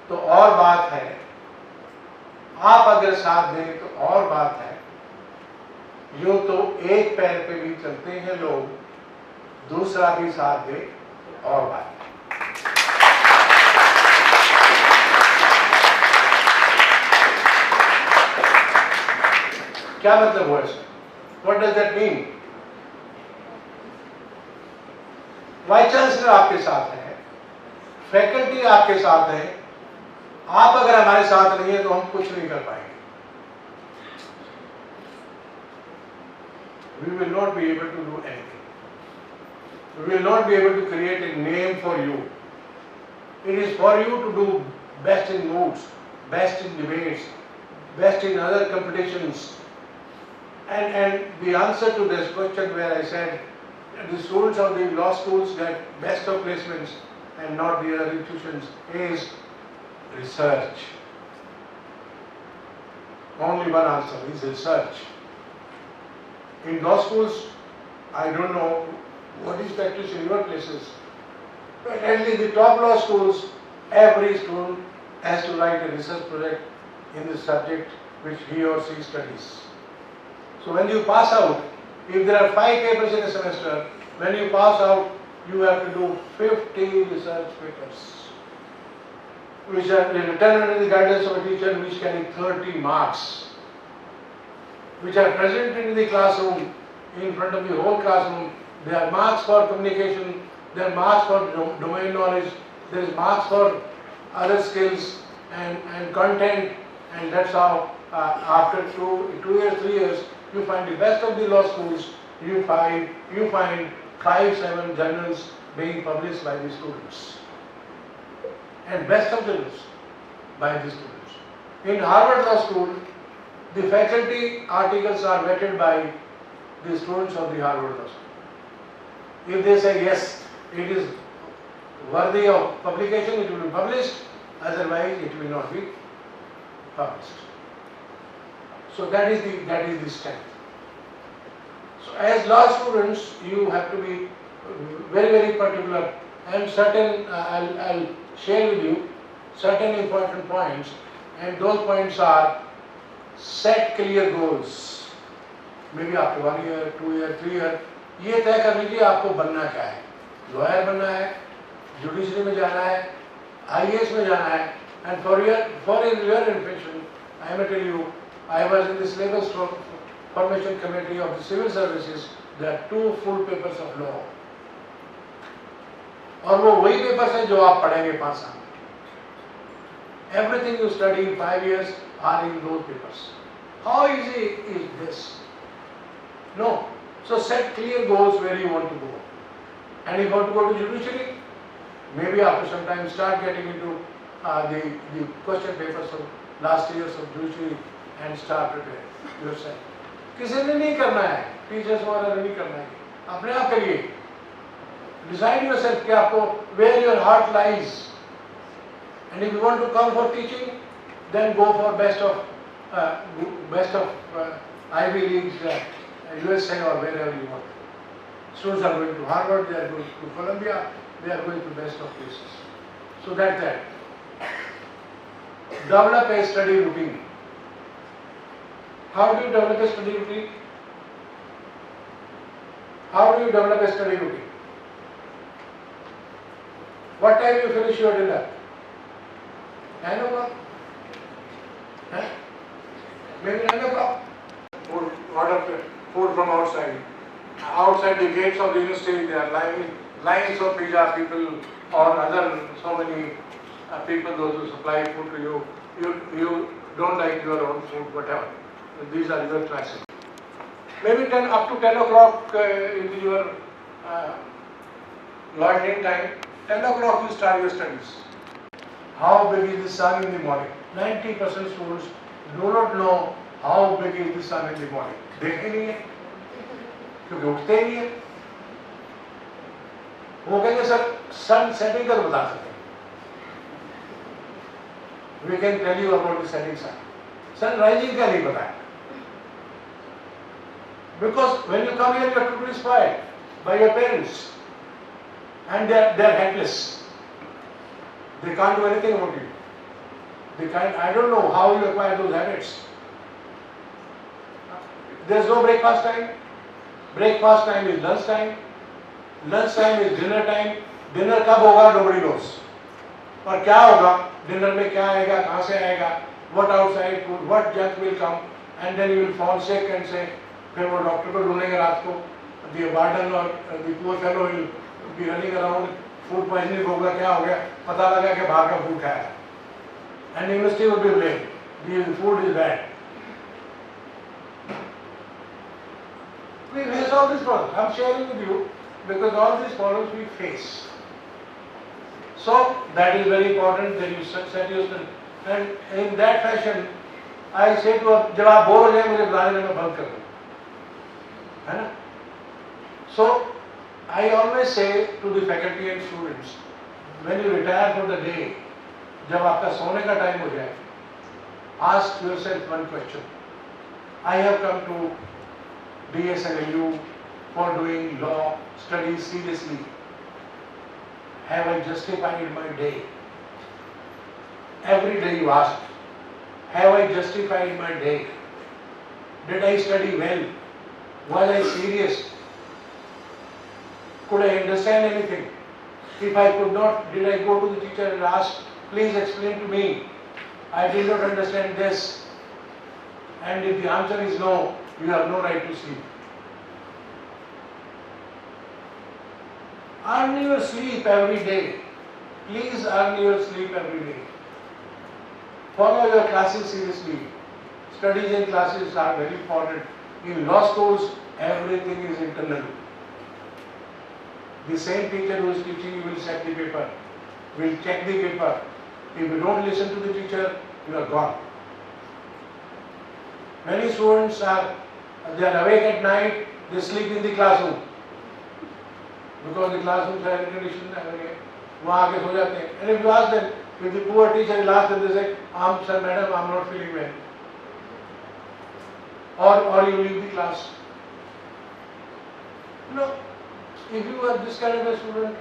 तो और बात है. आप अगर साथ दें तो और बात है. यूं तो एक पैर पे भी चलते हैं लोग, दूसरा भी साथ दे तो और बात है. क्या मतलब हुआ इसका? What does that mean? Vice-chancellor आपके साथ है, फैकल्टी आपके साथ है. आप अगर हमारे साथ नहीं है तो हम कुछ नहीं कर पाएंगे. We will not be able to do anything. We will not be able to create a name for you. It is for you to do best in moods, best in debates, best in other competitions. And the answer to this question where I said the students of the law schools get best of placements and not the other institutions is research. Only one answer is research. In law schools, I don't know what is practiced in your places, but at least the top law schools, every student has to write a research project in the subject which he or she studies. So when you pass out, if there are 5 papers in a semester, when you pass out, you have to do 50 research papers, which are written under the guidance of a teacher, which carry 30 marks, which are presented in the classroom, in front of the whole classroom. There are marks for communication, there are marks for domain knowledge, there is marks for other skills and content, and that's how after 2 years, 3 years, you find the best of the law schools, you find 5-7 journals being published by the students, and best of journals by the students. In Harvard Law School, the faculty articles are vetted by the students of the Harvard Law School. If they say yes, it is worthy of publication, it will be published, otherwise it will not be published. So that is the strength. So as law students, you have to be very, very particular, and certain, I'll share with you certain important points, and those points are Set clear goals. Maybe after 1 year, 2 year, 3 year, ये तय कर लीजिए आपको बनना क्या है. Lawyer बनना है, जुडिशरी में जाना है, IAS में जाना है. And for your information, I may tell you, I was in the syllabus formation committee of the civil services. There are 2 full papers of law. और वो वही पेपर्स हैं जो आप पढ़ेंगे 5 साल. Everything you study in 5 years are in those papers. How easy is this? No. So set clear goals where you want to go. And if you want to go to judiciary, maybe after some time start getting into the question papers of last years of judiciary and start preparing yourself. किसी ने नहीं करना है, teachers वगैरह नहीं करना है, अपने आप करिए. Decide yourself कि आपको where your heart lies. And if you want to come for teaching, then go for best of Ivy Leagues, USA or wherever you want. Students are going to Harvard, they are going to Columbia, they are going to best of places. So that's that. Develop a study routine. How do you develop a study routine? How do you develop a study routine? What time you finish your dinner? 9 o'clock? Huh? Maybe 9 o'clock? Order food from outside. Outside the gates of the university, there are lines of pizza people or other so many people, those who supply food to you. You don't like your own food, whatever. These are your classes. Maybe up to 10 o'clock is your lodging time. 10 o'clock you start your studies. How big is the sun in the morning? 90% students do not know how big is the sun in the morning. देखे नहीं है, क्योंकि उठते ही नहीं है. वो कहेंगे sir सन setting का तो बता सकते हैं. We can tell you about the setting sun. Sun rising का नहीं पता है. Because when you come here, you are totally spoiled by your parents, and they are helpless. They can't do anything about you. They can't. I don't know how you acquire those habits. There's no breakfast time. Breakfast time is lunch time. Lunch time is dinner time. Dinner कब होगा nobody knows. और क्या होगा? Dinner में क्या आएगा? कहाँ से आएगा? What outside food? What junk will come? And then you will fall sick and say, फिर वो डॉक्टर को ढूंढेंगे रात को. The warden or the poor fellow will be running around. Food poisoning होगा, क्या हो गया? पता लगा कि बाहर का food खाया. And the university will be blamed. The food is bad. We face all these problems. I'm sharing with you because all these problems we face. So that is very important that you set yourself. And in that fashion, I say to आप जब आप bore हो जाए मुझे बुलाने में बंद कर दो, है ना? So I always say to the faculty and students, when you retire for the day, जब आपका सोने का टाइम हो जाए, ask yourself one question. I have come to DSNLU for doing law studies seriously. Have I justified my day? Every day you ask, have I justified my day? Did I study well? Was I serious? Could I understand anything? If I could not, did I go to the teacher and ask, please explain to me, I did not understand this. And if the answer is no, you have no right to sleep. Earn your sleep every day. Please earn your sleep every day. Follow your classes seriously. Studies in classes are very important. In law schools, everything is internal. The same teacher who is teaching you will set the paper, will check the paper. If you don't listen to the teacher, you are gone. Many students they are awake at night, they sleep in the classroom. Because the classrooms are air conditioned, वहाँ आके सो जाते हैं. And if you ask them, if the poor teacher will ask them, they say, sir, madam, I'm not feeling well. Or you leave the class. No. If you are this kind of a student,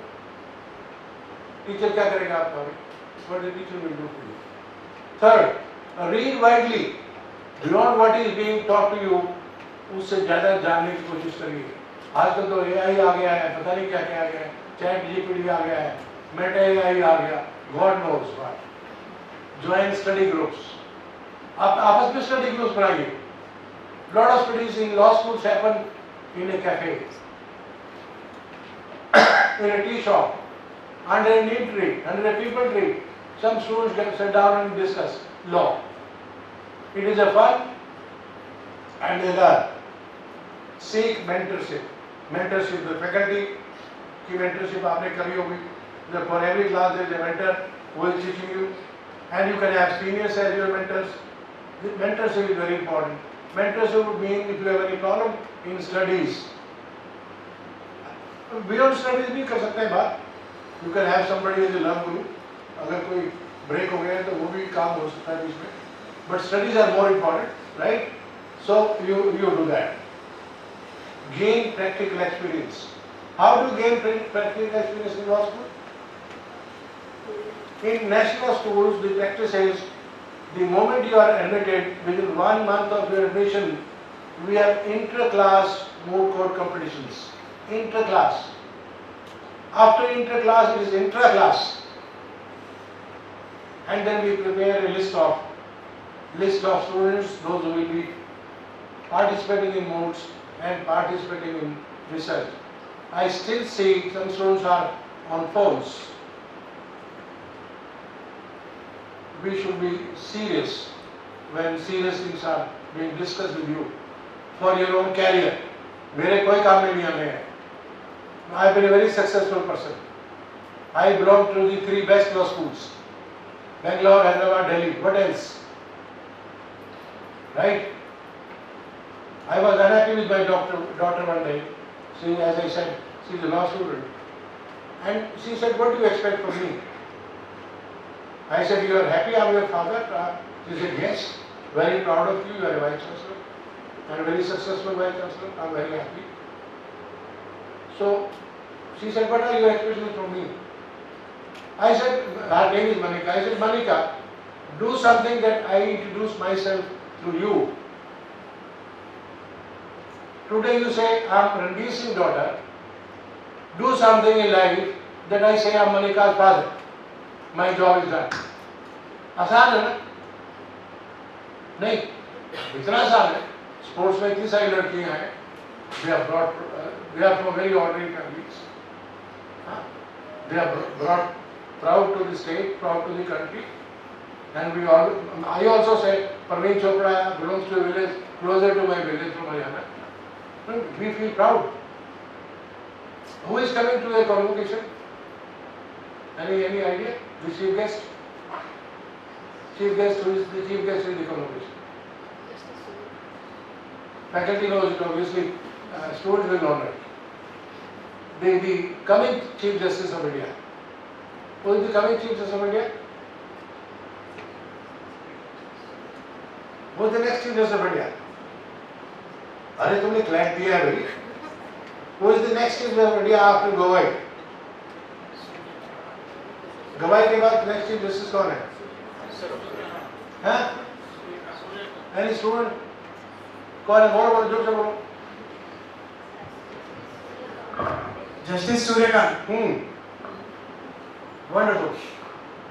teacher क्या करेगा आपका? What the teacher will do for you. Third, read widely. Beyond what is being taught to you उससे ज़्यादा जानने की कोशिश करिए। आजकल तो AI आ गया है, पता नहीं क्या क्या आ गया है, चैट GPT आ गया है, मेटा AI आ गया, God knows what. Join study groups, आप आपस में स्टडी ग्रुप्स बनाइए। Lot of studies in law schools happen in a cafe, in a tea shop, under a neem tree, under a people tree. Some students get sit down and discuss law. It is a fun and they learn. Seek mentorship. Mentorship, the faculty की mentorship आपने करी होगी. For every class there is a mentor who is teaching you, and you can have seniors as your mentors. The mentorship is very important. Mentorship would mean if you have any problem in studies, beyond studies भी कर सकते हैं बात। You can have somebody as a learn group, अगर कोई break हो गया है तो वो भी काम हो सकता है बीच में, but studies are more important, right? So you do that. Gain practical experience. How do you gain practical experience in law school? In national schools, the practice is the moment you are admitted, within 1 month of your admission, we have inter-class moot court competitions. Inter-class. After inter-class, it is intra-class. And then we prepare a list of students, those who will be participating in moots and participating in research. I still see some students are on phones. We should be serious when serious things are being discussed with you for your own career. मेरे कोई काम में नहीं आने हैं. I have been a very successful person. I belong to the 3 best law schools: Bangalore, Hyderabad, Delhi. What else? Right? I was unhappy with my daughter one day. She, as I said, she is a law student, and she said, "What do you expect from me?" I said, "You are happy I am your father?" She said, "Yes, very proud of you. You are a Vice-Chancellor and a very successful Vice-Chancellor. I am very happy." So she said, "What are your expectations from me?" I said, her name is Manika. I said, "Manika, do something that I introduce myself to you. Today you say, I am Ranbir Singh's daughter. Do something in life that I say I am Manika's father. My job is done." आसान है ना? नहीं, इतना आसान है. Sports में इतनी सारी लड़कियां हैं. They are from very ordinary families. They are brought proud to the state, proud to the country. And I also say, Parveen Chopra belongs to a village closer to my village from Haryana. We feel proud. Who is coming to the convocation? Any idea? The chief guest? Chief guest, who is the chief guest in the convocation? Faculty knows it obviously, students will not know it. The coming Chief Justice of India. Who is the coming Chief Justice of India? Who is the next Chief Justice of India? अरे तुमने CLAT दिया है भाई. Who is the next Chief Justice of India after Gawai? गवाई के बाद next Chief Justice कौन है? हैं? Any student? कौन है? बोलो जोर से बोलो. Justice Suryakant. Wonderful.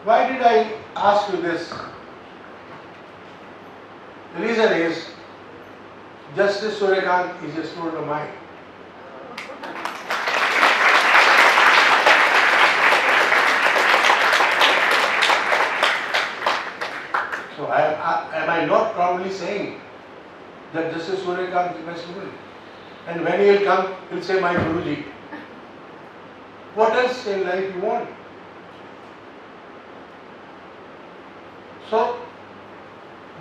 Why did I ask you this? The reason is, Justice Suryakant is a student of mine. So am I not proudly saying that Justice Suryakant is my student? And when he will come, he will say, "My Guruji." What else in life you want? So,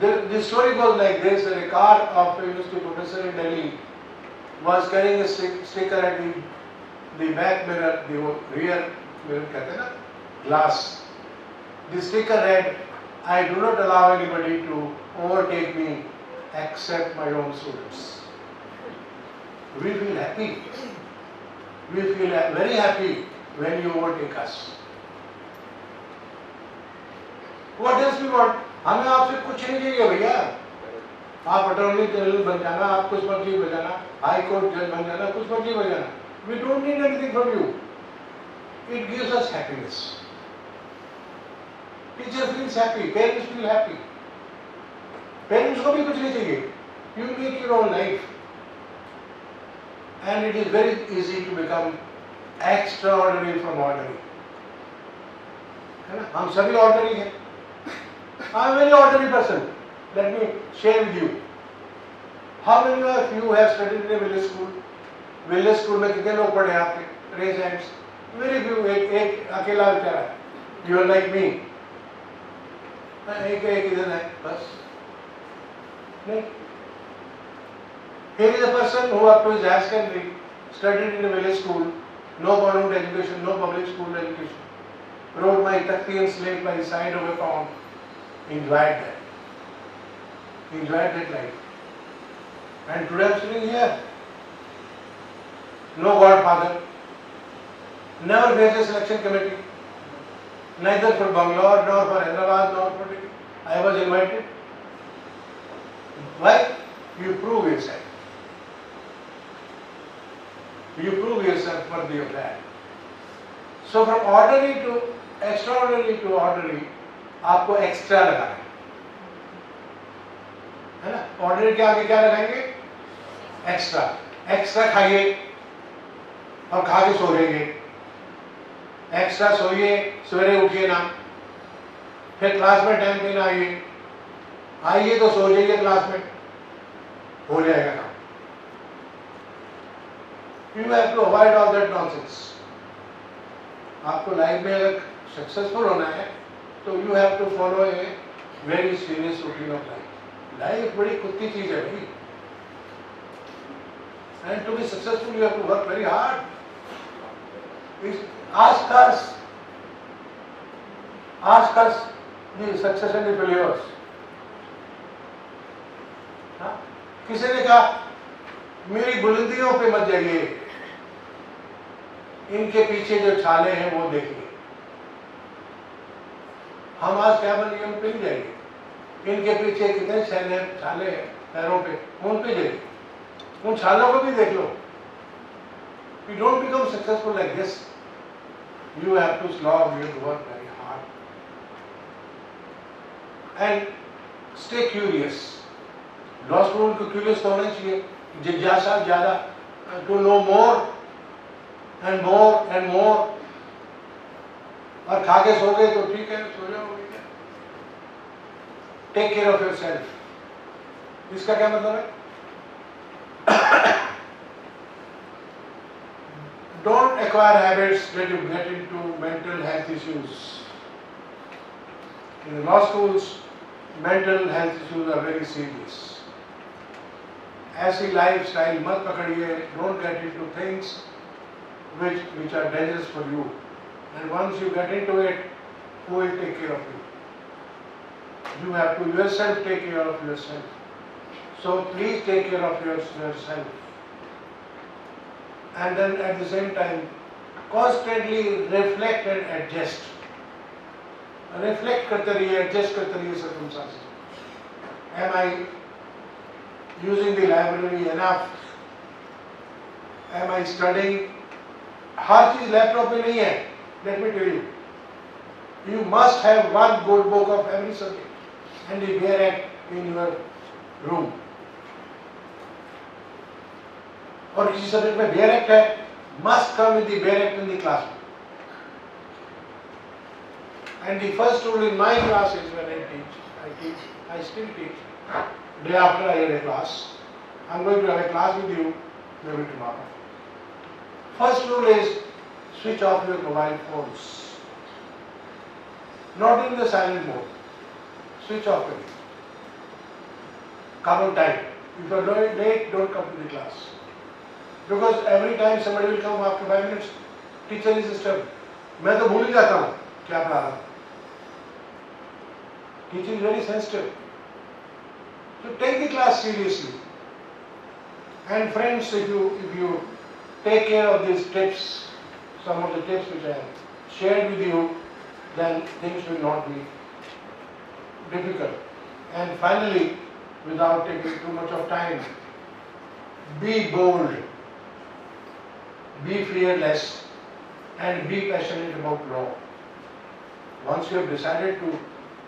the story goes like this: that a car of a university professor in Delhi was carrying a sticker at the back mirror, the rear mirror, कहते हैं ना, glass. The sticker read, "I do not allow anybody to overtake me except my own students." We feel happy. We feel very happy when you overtake us. What else we want? हमें आपसे कुछ नहीं चाहिए भैया. आप attorney general बन जाना, आप कुछ मर्जी बन जाना, हाई कोर्ट जज बन जाना, कुछ मर्जी बन जाना. We don't need anything from you. It gives us happiness. Teacher feels happy, parents feel happy. Parents को भी कुछ नहीं चाहिए. You make your own life. And it is very easy to become extraordinary from ordinary. है ना? हम सभी ordinary हैं. I am a very ordinary person. Let me share with you. How many of you have studied in a village school? Village school में कितने लोग पढ़े आपके? Raise hands. Very few. एक अकेला बेचारा है. You are like me. एक इधर है बस. नहीं. Here is a person who up to his higher secondary studied in a village school, no government education, no public school education. Wrote my takti and slate by the side of a pond. Enjoyed that. Enjoyed that life. And today I am sitting here. No godfather. Never faced a selection committee. Neither for Bangalore, nor for Hyderabad, nor for Delhi. I was invited. Why? You prove yourself. You prove yourself worthy of that. So from ordinary to extraordinary to ordinary, आपको extra लगाना है ना. Ordinary के आगे क्या लगाएंगे? Extra. Extra खाइए और खा के सो जाइए. एक्स्ट्रा सोइए, सवेरे उठिए ना, फिर क्लास में टाइम पे ना आइए. आइए तो सो जाइए क्लास में, हो जाएगा काम. You have to avoid all that nonsense. आपको लाइफ में अगर सक्सेसफुल होना है तो you have to follow a very serious routine of life. Life बड़ी कुत्ती चीज है भाई. And to be successful you have to work very hard. Ask us the success and the failures. हाँ? किसी ने कहा मेरी बुलंदियों पे मत जाइए, इनके पीछे जो छाले हैं वो देखिए. हम आज क्या बन गए, उन पे नहीं जाइए. इनके पीछे कितने छाले हैं पैरों पे, उन पे जाइए. उन छालों को भी देख लो. You don't become successful like this. You have to slog, you have to work very hard. And stay curious. Law student को क्यूरियस तो होना चाहिए, जिज्ञासा ज्यादा, to know more and more and more. और खा के सो गए तो ठीक है, सो जाओ. Take care of yourself. इसका क्या मतलब है? Don't acquire habits that you get into mental health issues. In the law schools, mental health issues are very serious. ऐसी लाइफस्टाइल मत पकड़िए. Don't get into things which are dangerous for you. And once you get into it, who will take care of you? You have to yourself take care of yourself. So please take care of yourself. And then at the same time, constantly reflect and adjust. Reflect करते रहिए, adjust करते रहिए circumstances. Am I using the library enough? Am I studying? हर चीज laptop में नहीं है. Let me tell you. You must have one good book of every subject and the bare act in your room. और किसी subject में bare act है, must come with the bare act in the classroom. And the first rule in my classes when I still teach. Day after I had a class. I'm going to have a class with you maybe tomorrow. First rule is switch off your mobile phones. Not in the silent mode. Switch off it. Come on time. If you are late, don't come to the class. Because every time somebody will come after 5 minutes, teacher is disturbed. मैं तो भूल ही जाता हूँ क्या पढ़ा रहा. Teacher is very sensitive. So take the class seriously. And friends, if you take care of these tips, some of the tips which I have shared with you, then things will not be difficult. And finally, without taking too much of time, be bold, be fearless, and be passionate about law. Once you have decided to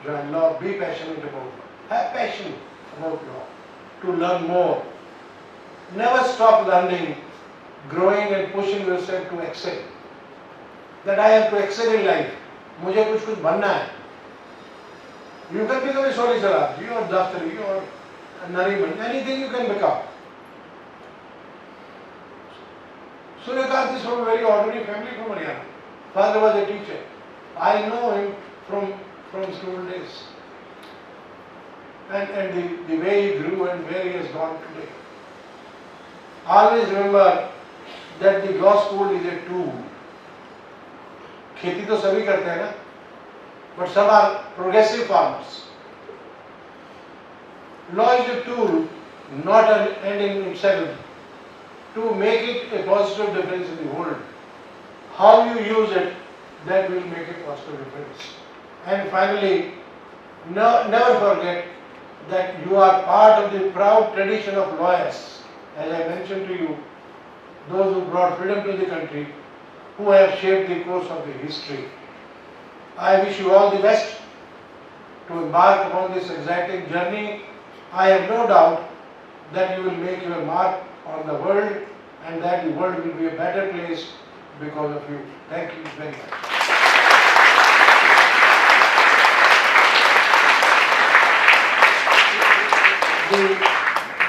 join law, be passionate about law. Have passion about law, to learn more. Never stop learning, growing and pushing yourself to excel. That I have to excel in life. मुझे कुछ बनना है. You can become a solicitor, you or daftari, you or a nariman, anything you can become. Suryakant is from a very ordinary family from Haryana. Father was a teacher. I know him from school days. And the way he grew and where he has gone today. Always remember that the law school is a tool. खेती तो सभी करते हैं ना, but some are progressive farmers. Law is a tool, not an end in itself, to make it a positive difference in the world. How you use it, that will make a positive difference. And finally, never forget that you are part of the proud tradition of lawyers. As I mentioned to you, those who brought freedom to the country, who have shaped the course of the history. I wish you all the best to embark upon this exciting journey. I have no doubt that you will make your mark on the world and that the world will be a better place because of you. Thank you very much.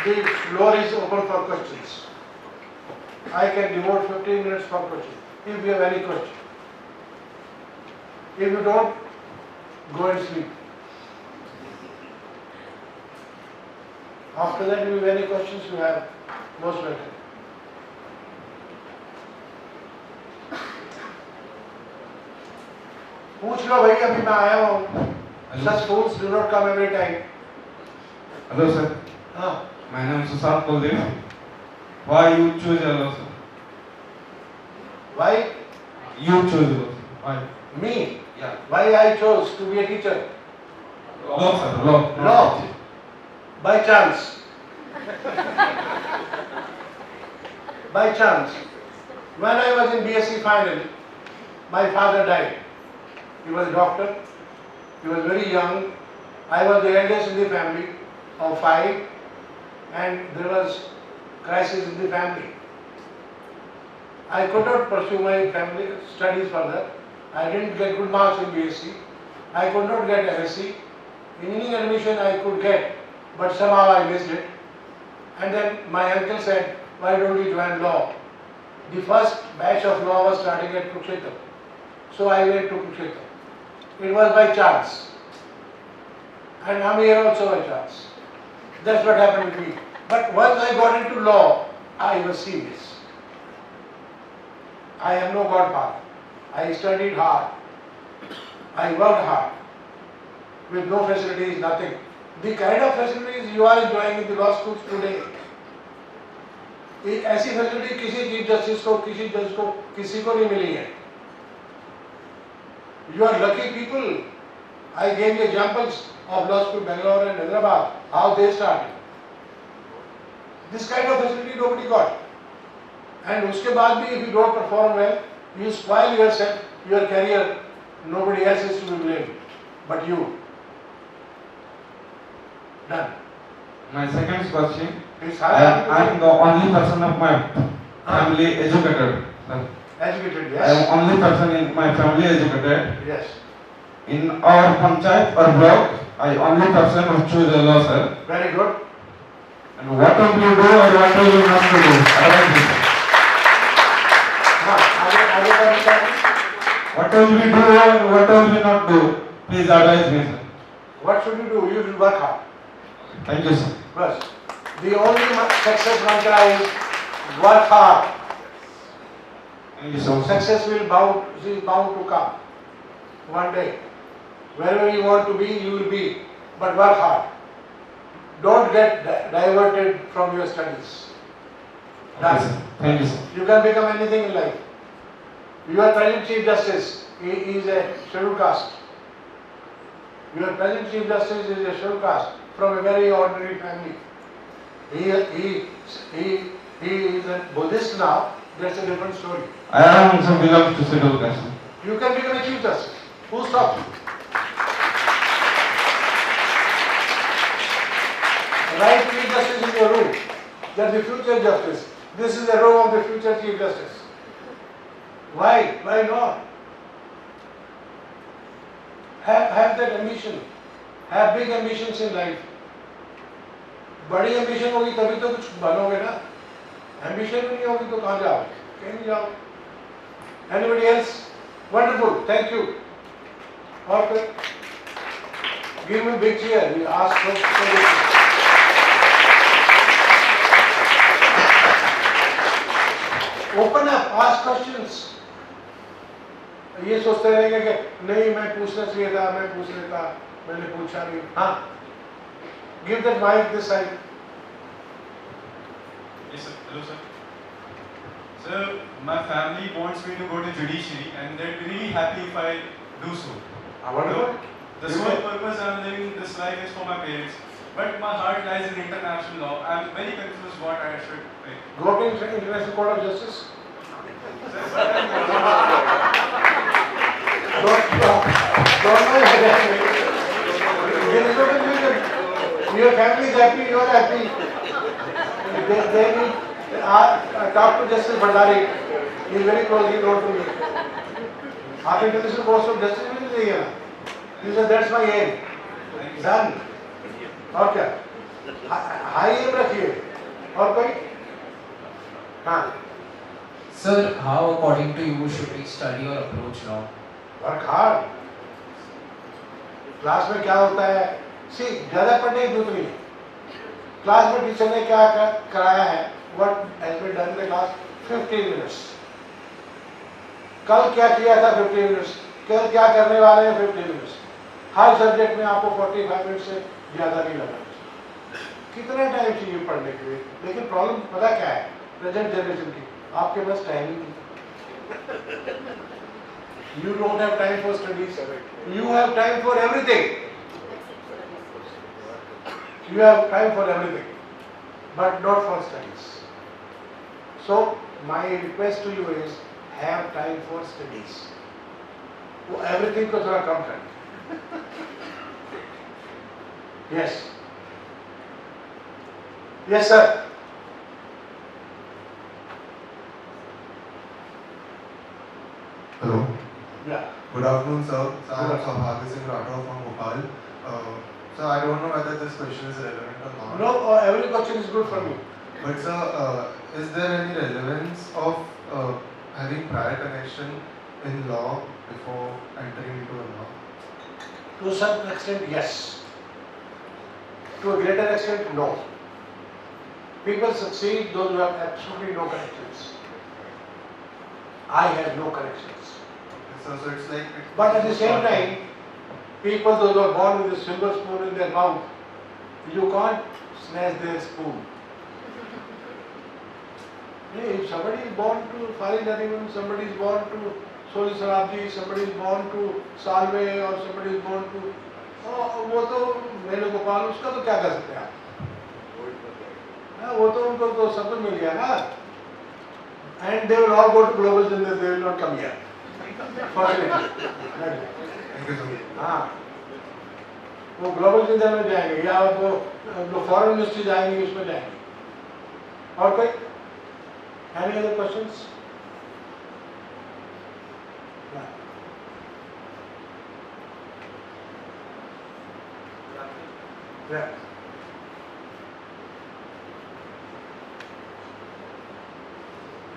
The floor is open for questions. I can devote 15 minutes for questions. If you have any question. If you don't, go and sleep. After that, if you have any questions, you have most welcome. पूछ लो भाई, अभी मैं आया हूँ. Such fools do not come every time. Hello sir. My name is Susant Baldev. Why you choose hello sir? Why? You chose hello sir. Why? Me? Yeah. Why I chose to be a teacher? Law sir. Law. Law. By chance. By chance. When I was in BSc final, my father died. He was a doctor. He was very young. I was the eldest in the family of 5, and there was crisis in the family. I could not pursue my family studies further. I didn't get good marks in BSc. I could not get MSc. Engineering admission I could get, but somehow I missed it. And then my uncle said, why don't you join law? The first batch of law was starting at Kurukshetra. So I went to Kurukshetra. It was by chance. And I'm here also by chance. That's what happened with me. But once I got into law, I was serious. I am no godfather. I studied hard. I worked hard. With no facilities, nothing. The kind of facilities you are enjoying in the law schools today, ऐसी facility किसी chief justice को, किसी जज को, किसी को नहीं मिली है. You are lucky people. I gave you examples of law school Bangalore and Hyderabad, how they started. This kind of facility nobody got. And उसके बाद भी if you don't perform well, you spoil yourself, your career. Nobody else is to be blamed, but you. Done. My second question. It's I am the only person of my family educated. Sir. Educated, I am yes. only person in my family educated. Yes. In our panchayat or block, I only person who choose a law sir. Very good. And what will you do or what will you not to do? Advise me, sir. What will we do or what will we not do? Please advise me, sir. What should you do? You should work hard. Thank you, sir. First, the only success mantra is work hard. Thank you so much. Success is bound to come one day. Wherever you want to be, you will be. But work hard. Don't get diverted from your studies. Okay, sir. Thank you, sir. You can become anything in life. Your present Chief Justice is a scheduled caste. Your present Chief Justice is a scheduled caste. from a very ordinary family. He is a Buddhist now. That's a different story. I also belong to scheduled caste. You can become a Chief Justice. Who stops you? Right Chief Justice in your room. That's the future justice. This is the room of the future Chief Justice. Why? Why not? Have that ambition. Have big ambitions in life. बड़ी ambition होगी तभी तो कुछ बनोगे ना. Ambition नहीं होगी तो कहाँ जाओगे? कहीं नहीं जाओगे. Anybody else? Wonderful. Thank you. और फिर give me a big cheer. You ask for Open up. Ask questions. ये सोचते रहेंगे कि नहीं मैं पूछना चाहिए था, मैं पूछ लेता, मैंने पूछा नहीं. हाँ. Give that mic this side. Yes, sir. Hello, sir. Sir, my family wants me to go to judiciary, and they'll be really happy if I do so. Wonderful. The sole purpose I'm living this life is for my parents, but my heart lies in international law. I'm very confused what I should pick. Go to International Court of Justice. Your family is happy, you are happy. They need talk to Justice Bhandari. He is very closely known to me. आप International Court of Justice में नहीं जाइए ना. He said that's my aim. Done. और क्या? High aim रखिए. और कोई? हाँ. Sir, how according to you should we study or approach law? Work hard. Class में क्या होता है? See, ज़्यादा पढ़ने की जरूरत नहीं. क्लास में टीचर ने क्या कराया है? What has been done in the class? 15 minutes. कल क्या किया था 15 minutes? कल क्या करने वाले हैं 15 minutes? हर सब्जेक्ट में आपको 45 मिनट से ज़्यादा नहीं लगना. कितना टाइम चाहिए पढ़ने के लिए? लेकिन प्रॉब्लम पता क्या है? प्रेजेंट जनरेशन की. आपके पास टाइम ही नहीं. You don't have time for studies. You have time for everything. You have time for everything, but not for studies. So my request to you is have time for studies. वो everything को थोड़ा कम करें. Yes. Yes, sir. Hello. Yeah. Good afternoon, sir. I am Saubhagya Singh Rathore from Bhopal. So I don't know whether this question is relevant or not. No, every question is good for me. But sir, is there any relevance of having prior connection in law before entering into a law? To a certain extent, yes. To a greater extent, no. People succeed those who have absolutely no connections. I have no connections. So it's like. But at the same time, people those who are born with a silver spoon in their mouth, you can't snatch their spoon. Hey, if somebody is born to Farid Nariman, somebody is born to Soli Sarabji, somebody is born to Salve, or somebody is born to वो तो मेरे गोपाल उसका तो क्या कर सकते हैं आप? वो तो उनको तो सब कुछ मिल गया ना. And they will all go to global gender, they will not come here. Fortunately. Thank you, sir. हाँ. वो ग्लोबल जिंदल में जाएंगे या वो फॉरेन मिनिस्ट्री जाएंगे उसमें जाएंगे. और कोई? Any other questions? Yeah. Yeah.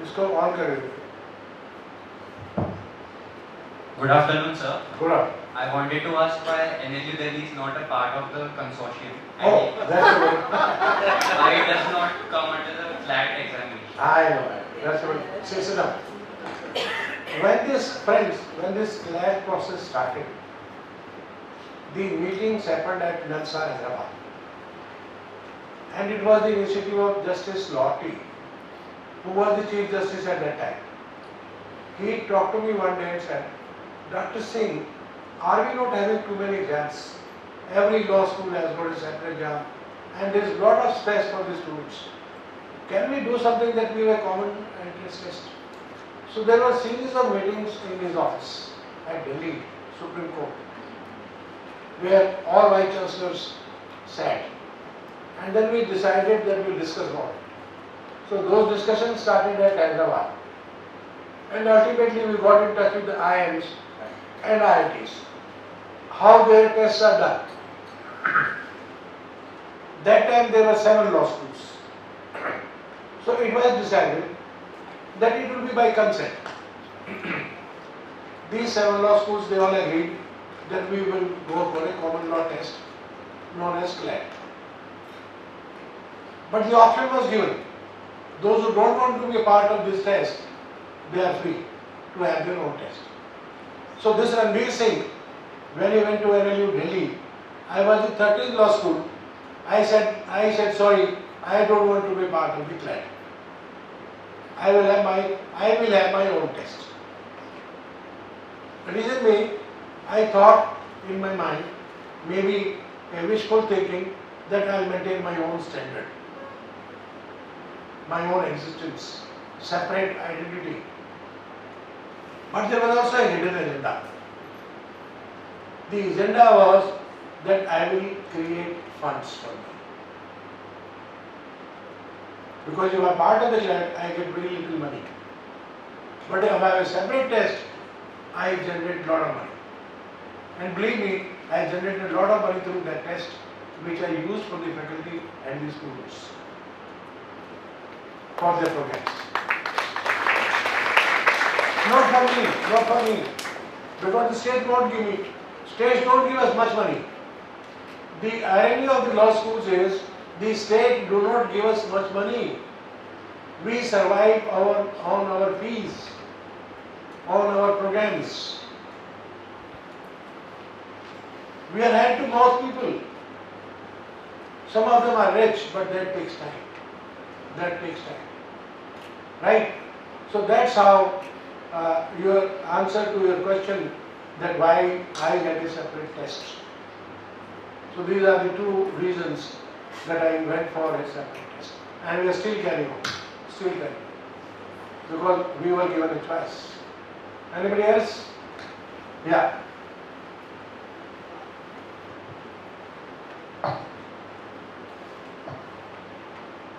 इसको ऑन करेंगे. Good afternoon, sir. Good afternoon. I wanted to ask why NLU Delhi is not a part of the consortium. Oh, that's a good. Why it does not come under the flat examination? I know. That's a good. Sit down. When this CLAT process started, the meetings happened at NALSAR, Hyderabad. And it was the initiative of Justice Lottie, who was the Chief Justice at that time. He talked to me one day and said, Dr. Singh, are we not having too many exams? every law school has got a separate jam, and there is a lot of stress for the students. Can we do something that we were common entrance test? So there were a series of meetings in his office at Delhi, Supreme Court, where all Vice-Chancellors sat. And then we decided that we'll discuss more. So those discussions started at Hyderabad. And ultimately we got in touch with the IIMs and IITs. How their tests are done. That time there were 7 law schools. So it was decided that it will be by consent. These 7 law schools, they all agreed that we will go for a common law test known as CLAT. But the option was given. Those who don't want to be a part of this test, they are free to have their own test. So this Ranbir Singh, when he went to NLU Delhi, I was in 13th law school. I said, sorry, I don't want to be part of the CLAT. I will have my own test. Reason being, I thought in my mind, maybe a wishful thinking, that I will maintain my own standard, my own existence, separate identity. But there was also a hidden agenda. The agenda was that I will create funds for me. Because if I am part of the CLAT, I get very little money. But if I have a separate test, I generate a lot of money. And believe me, I generated a lot of money through that test, which I used for the faculty and the students for their programs. Not for me, because the state won't give me. States don't give us much money. The irony of the law schools is, the state do not give us much money. We survive on our fees, on our programs. We are hand to mouth people. Some of them are rich, but that takes time. Right? So that's how your answer to your question, that why I get a separate test. So these are the 2 reasons that I went for a separate test. And we are still carrying on. Because we were given a choice. Anybody else? Yeah.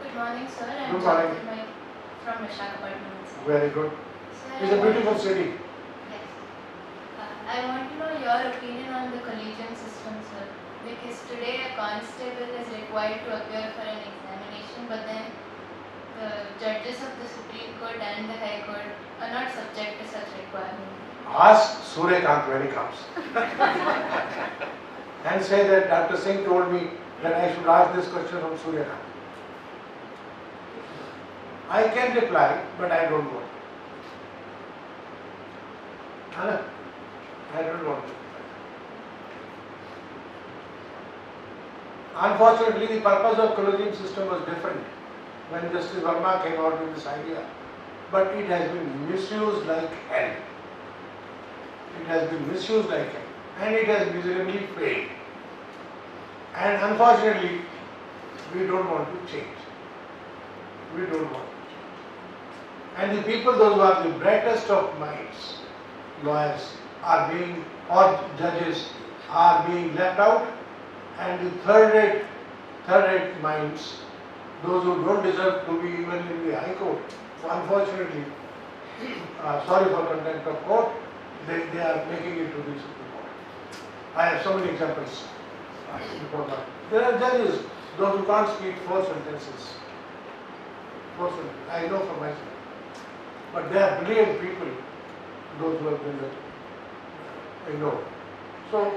Good morning, sir. I'm Good morning. from Visakhapatnam. Very good. Sir, It's a beautiful city. Yes. I want to know your opinion on the collegium system, sir. Because today a constable is required to appear for an examination, but then the judges of the Supreme Court and the High Court are not subject to such requirement. Ask Suryakant when he comes. And say that Dr. Singh told me that I should ask this question from Suryakant. I can reply, but I don't want. I don't want to. Unfortunately, the purpose of collegium system was different when Justice Verma came out with this idea. But it has been misused like hell. And it has miserably failed. And unfortunately, we don't want to change. And the people, those who are the brightest of minds, lawyers, or judges, are being left out, and the third-rate minds, those who don't deserve to be even in the High Court, unfortunately, sorry for contempt of court, they are making it to the Supreme Court. I have so many examples. There are judges, those who can't speak 4 sentences. I know for myself. But they are brilliant people, those who have been ignored. So,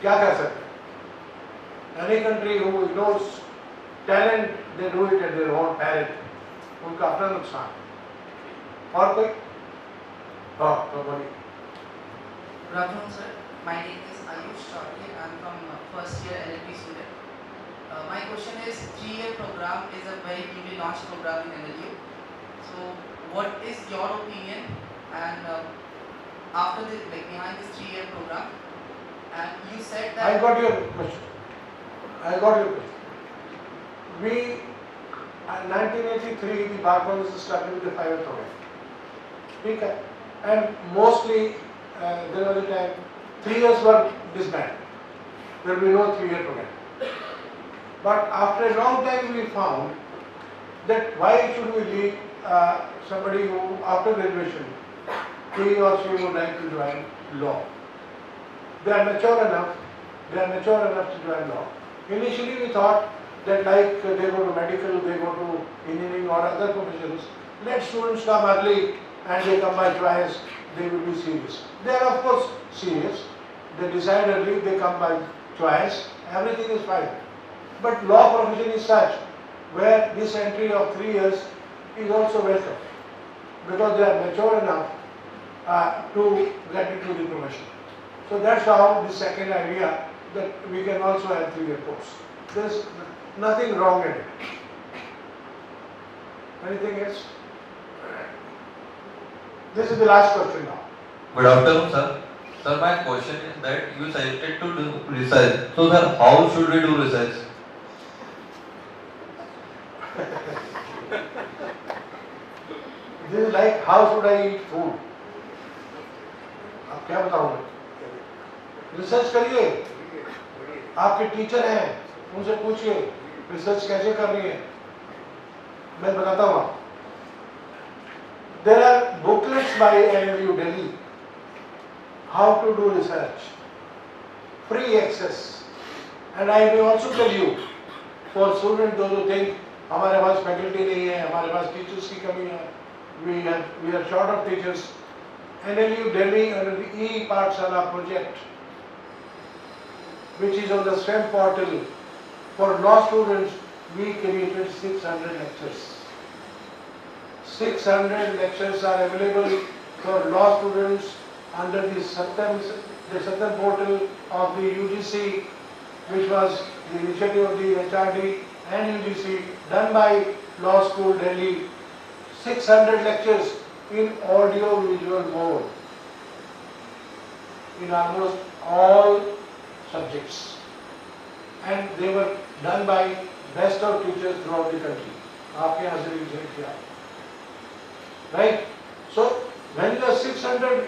क्या कर सकते हैं? Any country who ignores talent, they do it at their own peril. उनका अपना नुकसान. और कोई? तो बोलिए. Good afternoon, sir. My name is Ayush Chaudhary. I am from first year LLB student. My question is, 3-year program is a very newly launched program in NLU. So, what is your opinion? And after this, behind this 3-year program, And you said that. I got your question. We, in 1983, the bar council started with the 5-year program. Okay. And mostly, there was a time, 3 years were disbanded. There will be no 3-year program. But after a long time, we found that why should we leave somebody who, after graduation, he or she would like to join law. They are mature enough to join law. Initially we thought that like they go to medical, they go to engineering or other professions, let students come early and they come by choice, they will be serious. They are of course serious, they decide early, they come by choice, everything is fine. But law profession is such where this entry of 3 years is also welcome because they are mature enough to get into the profession. So that's how the second idea that we can also have 3-year course. There's nothing wrong in it. Anything else? This is the last question now. Good afternoon, sir. Sir, my question is that you suggested to do research. So, sir, how should we do research? This is like how should I eat food? अब क्या बताऊँ मैं? Research करिए, आपके teacher हैं, उनसे पूछिए research कैसे करनी है, मैं बताता हूँ आपको. There are booklets by NLU Delhi, how to do research, free access, and I will also tell you for students those who think हमारे पास faculty नहीं है, हमारे पास teachers की कमी है, we are short of teachers. NLU Delhi under the E-Pathshala project, which is on the SWAM portal, for law students, we created 600 lectures. 600 lectures are available for law students under the Satyam portal of the UGC, which was the initiative of the HRD and UGC, done by Law School Delhi. 600 lectures in audio-visual mode in almost all subjects, and they were done by best of teachers throughout the country. आपके यहाँ से revision किया, right? So when you have 600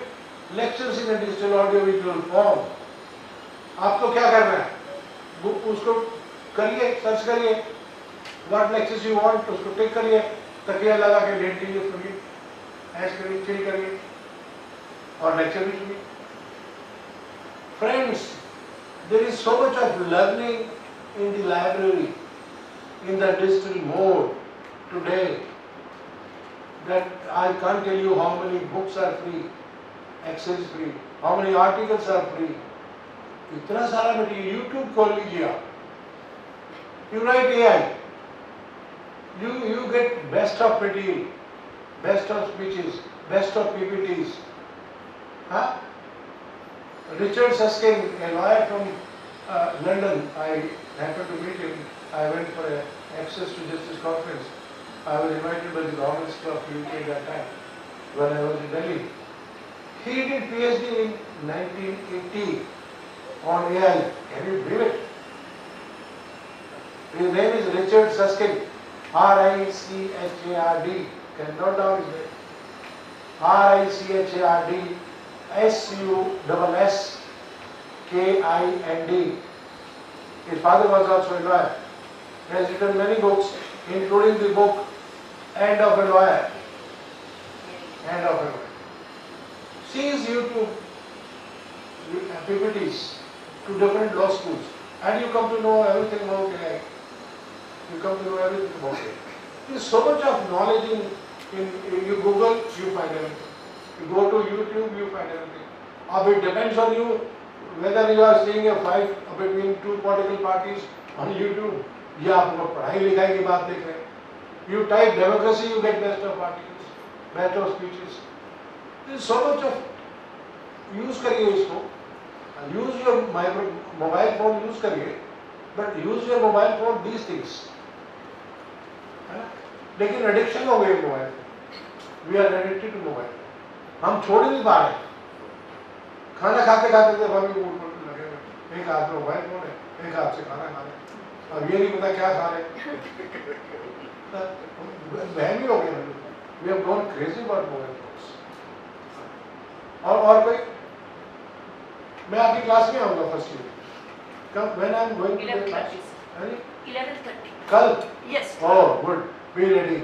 lectures in a digital audio-visual form, आपको क्या करना है? उसको करिए, सर्च करिए, what lectures you want, उसको टिक करिए, तकिया लगा के लेट लीजिए, सुनिए, ऐश करिए, चिल करिए, और लेक्चर भी सुनिए. Friends, there is so much of learning in the library, in the digital mode today, that I can't tell you how many books are free, access is free, how many articles are free. इतना सारा material, YouTube खोल लीजिए आप, you write AI, you get best of material, best of speeches, best of PPTs. Huh? Richard Susskind, a lawyer from London, I happened to meet him. I went for an Access to Justice conference. I was invited by the Governance Club UK at that time when I was in Delhi. He did PhD in 1980 on AI. Can you believe it? His name is Richard Susskind, R-I-C-H-A-R-D. Can note down his name. R-I-C-H-A-R-D S-U-S-S-K-I-N-D. His father was also a lawyer. He has written many books, including the book End of a Lawyer. End of a Lawyer. See his YouTube PPTs to different law schools, and you come to know everything about AI. You come to know everything about it. There is so much of knowledge in you Google, you find everything. You go to YouTube, you find everything. It depends on you whether you are seeing a fight between two political parties on YouTube, या आपको पढ़ाई लिखाई की बात देख रहे हैं. You type democracy, you get best of articles, best of speeches. There is so much of use करिए इसको. Use your mobile phone, use करिए, but use your mobile phone these things. लेकिन एडिक्शन हो गई mobile. We are addicted to mobile. हम छोड़ नहीं पा रहे. खाना खाते खाते जब हम मूड पर लगे हुए एक हाथ में मोबाइल फोन है, एक हाथ से खाना खा रहे, अब ये नहीं पता क्या खा रहे, बहन ही हो गए। We have gone crazy about mobile phones. और कोई, मैं आपकी क्लास में आऊँगा फर्स्ट ईयर, कब, when I am going to the class? 11:30. कल? Yes. Oh, good. Be ready.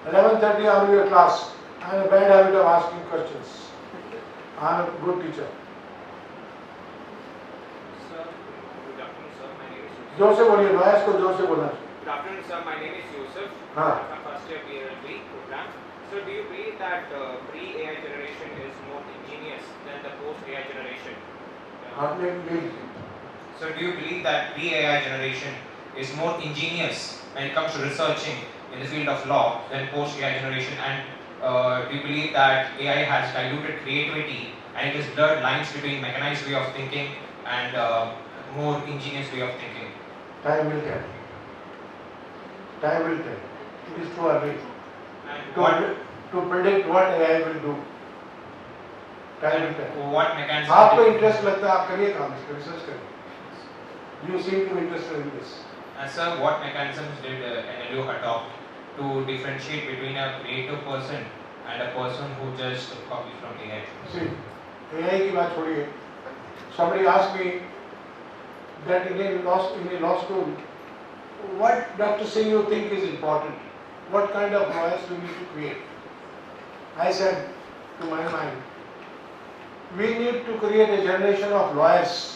11:30 I will be your class. I have a bad habit of asking questions. I am a good teacher. Sir, good afternoon, sir. My name is Yusuf. जोर से बोलिए, noise को जोर से बोलना। Good afternoon, sir. My name is Yusuf. हाँ। I'm a first year PLB program. So, do you believe that pre-AI generation is more ingenious than the post-AI generation? आपने नहीं। So, do you believe that pre-AI generation is more ingenious when it comes to researching in the field of law than post-AI generation? And do you believe that AI has diluted creativity and it has blurred lines between mechanized way of thinking and more ingenious way of thinking? Time will tell. Time will tell. It is too early to predict what AI will do. Time will tell. What mechanism? आपको interest लगता है, आप करिए काम इसका, research करिए. You seem to be interested in this. And sir, what mechanisms did NLU adopt to differentiate between a creative person and a person who just copies from AI? See, AI की बात छोड़िए. Somebody asked me that in a law school, what Dr. Singh you think is important? What kind of lawyers we need to create? I said, to my mind, we need to create a generation of lawyers.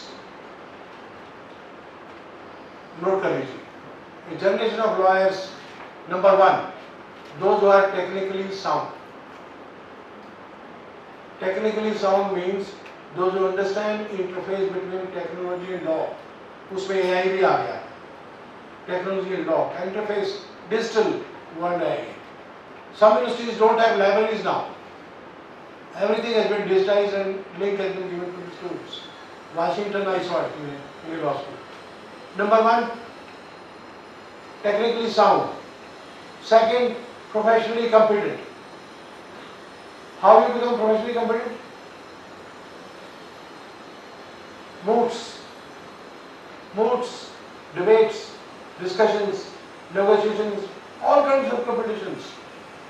Note कर लीजिए. A generation of lawyers. Number one, those who are technically sound. Technically sound means those who understand interface between technology and law. उसमें AI भी आ गया. Technology and law. Interface, digital world AI. Some universities don't have libraries now. Everything has been digitized and link has been given to the students. Washington, I saw it in a law school. Number one, technically sound. Second, professionally competent. How you become professionally competent? Moots, debates, discussions, negotiations, all kinds of competitions.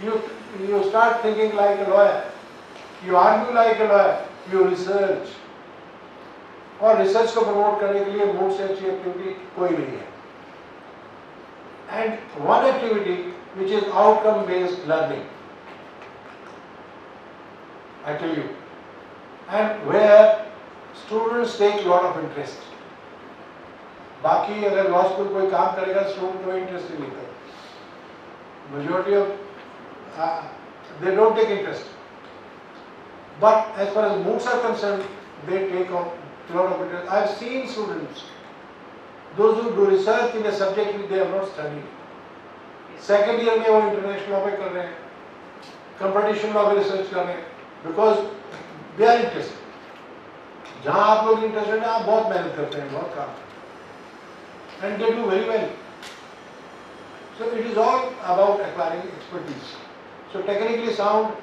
You start thinking like a lawyer. You argue like a lawyer. You research. और research को promote करने के लिए mood से अच्छी activity कोई नहीं है. And one activity which is outcome based learning, I tell you, and where students take lot of interest. बाकी अगर लॉ स्कूल कोई काम करेगा स्टूडेंट कोई इंटरेस्ट नहीं लेता. Majority of they don't take interest. But as far as moods are concerned, they take a lot of interest. I have seen students, those who do research in a subject which they have not studied. Second year में वो international law पे कर रहे हैं, competition law पे research कर रहे हैं, because they are interested. जहाँ आप लोग interested हैं, आप बहुत मेहनत करते हैं, बहुत काम करते हैं, and they do very well. So it is all about acquiring expertise. So technically sound,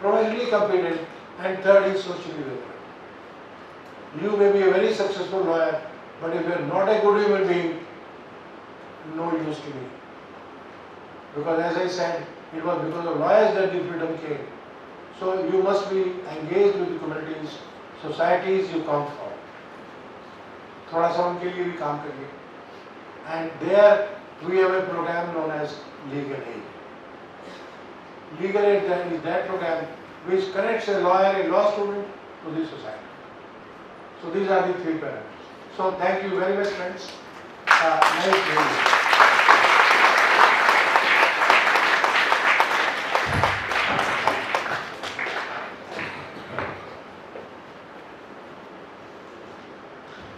professionally competent, and third is socially relevant. You may be a very successful lawyer, but if you are not a good human being, no use to me. Because as I said, it was because of lawyers that the freedom came. So you must be engaged with the communities, societies you come from. थोड़ा सा उनके लिए भी काम करिए. And there we have a program known as Legal Aid. Legal Aid then is that program which connects a lawyer, a law student to the society. So these are the three parameters. So thank you very much, friends. Nice meeting you.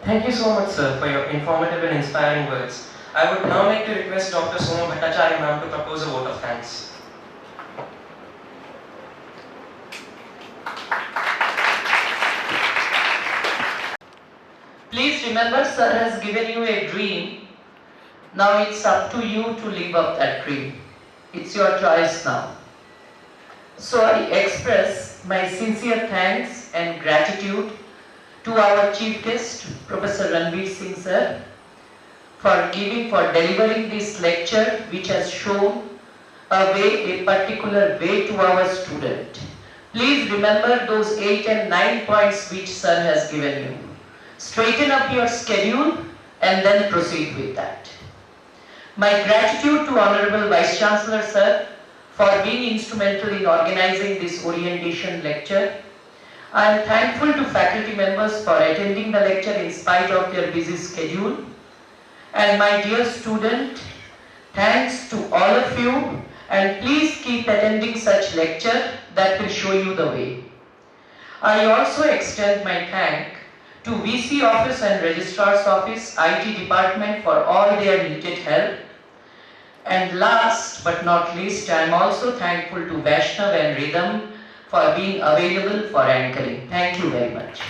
Thank you so much, sir, for your informative and inspiring words. I would now like to request Dr. Soma Bhattacharya ma'am to propose a vote of thanks. Please remember, sir has given you a dream. Now it's up to you to live up that dream. It's your choice now. So I express my sincere thanks and gratitude to our chief guest, Professor Ranbir Singh sir, for delivering this lecture which has shown a particular way to our student. Please remember those 8 and 9 points which sir has given you. Straighten up your schedule and then proceed with that. My gratitude to Honorable Vice-Chancellor sir for being instrumental in organizing this orientation lecture. I am thankful to faculty members for attending the lecture in spite of their busy schedule. And my dear student, thanks to all of you, and please keep attending such lecture that will show you the way. I also extend my thank to VC office and Registrar's office, IT department for all their needed help. And last but not least, I am also thankful to Vaishnav and Rhythm for being available for anchoring. Thank you very much.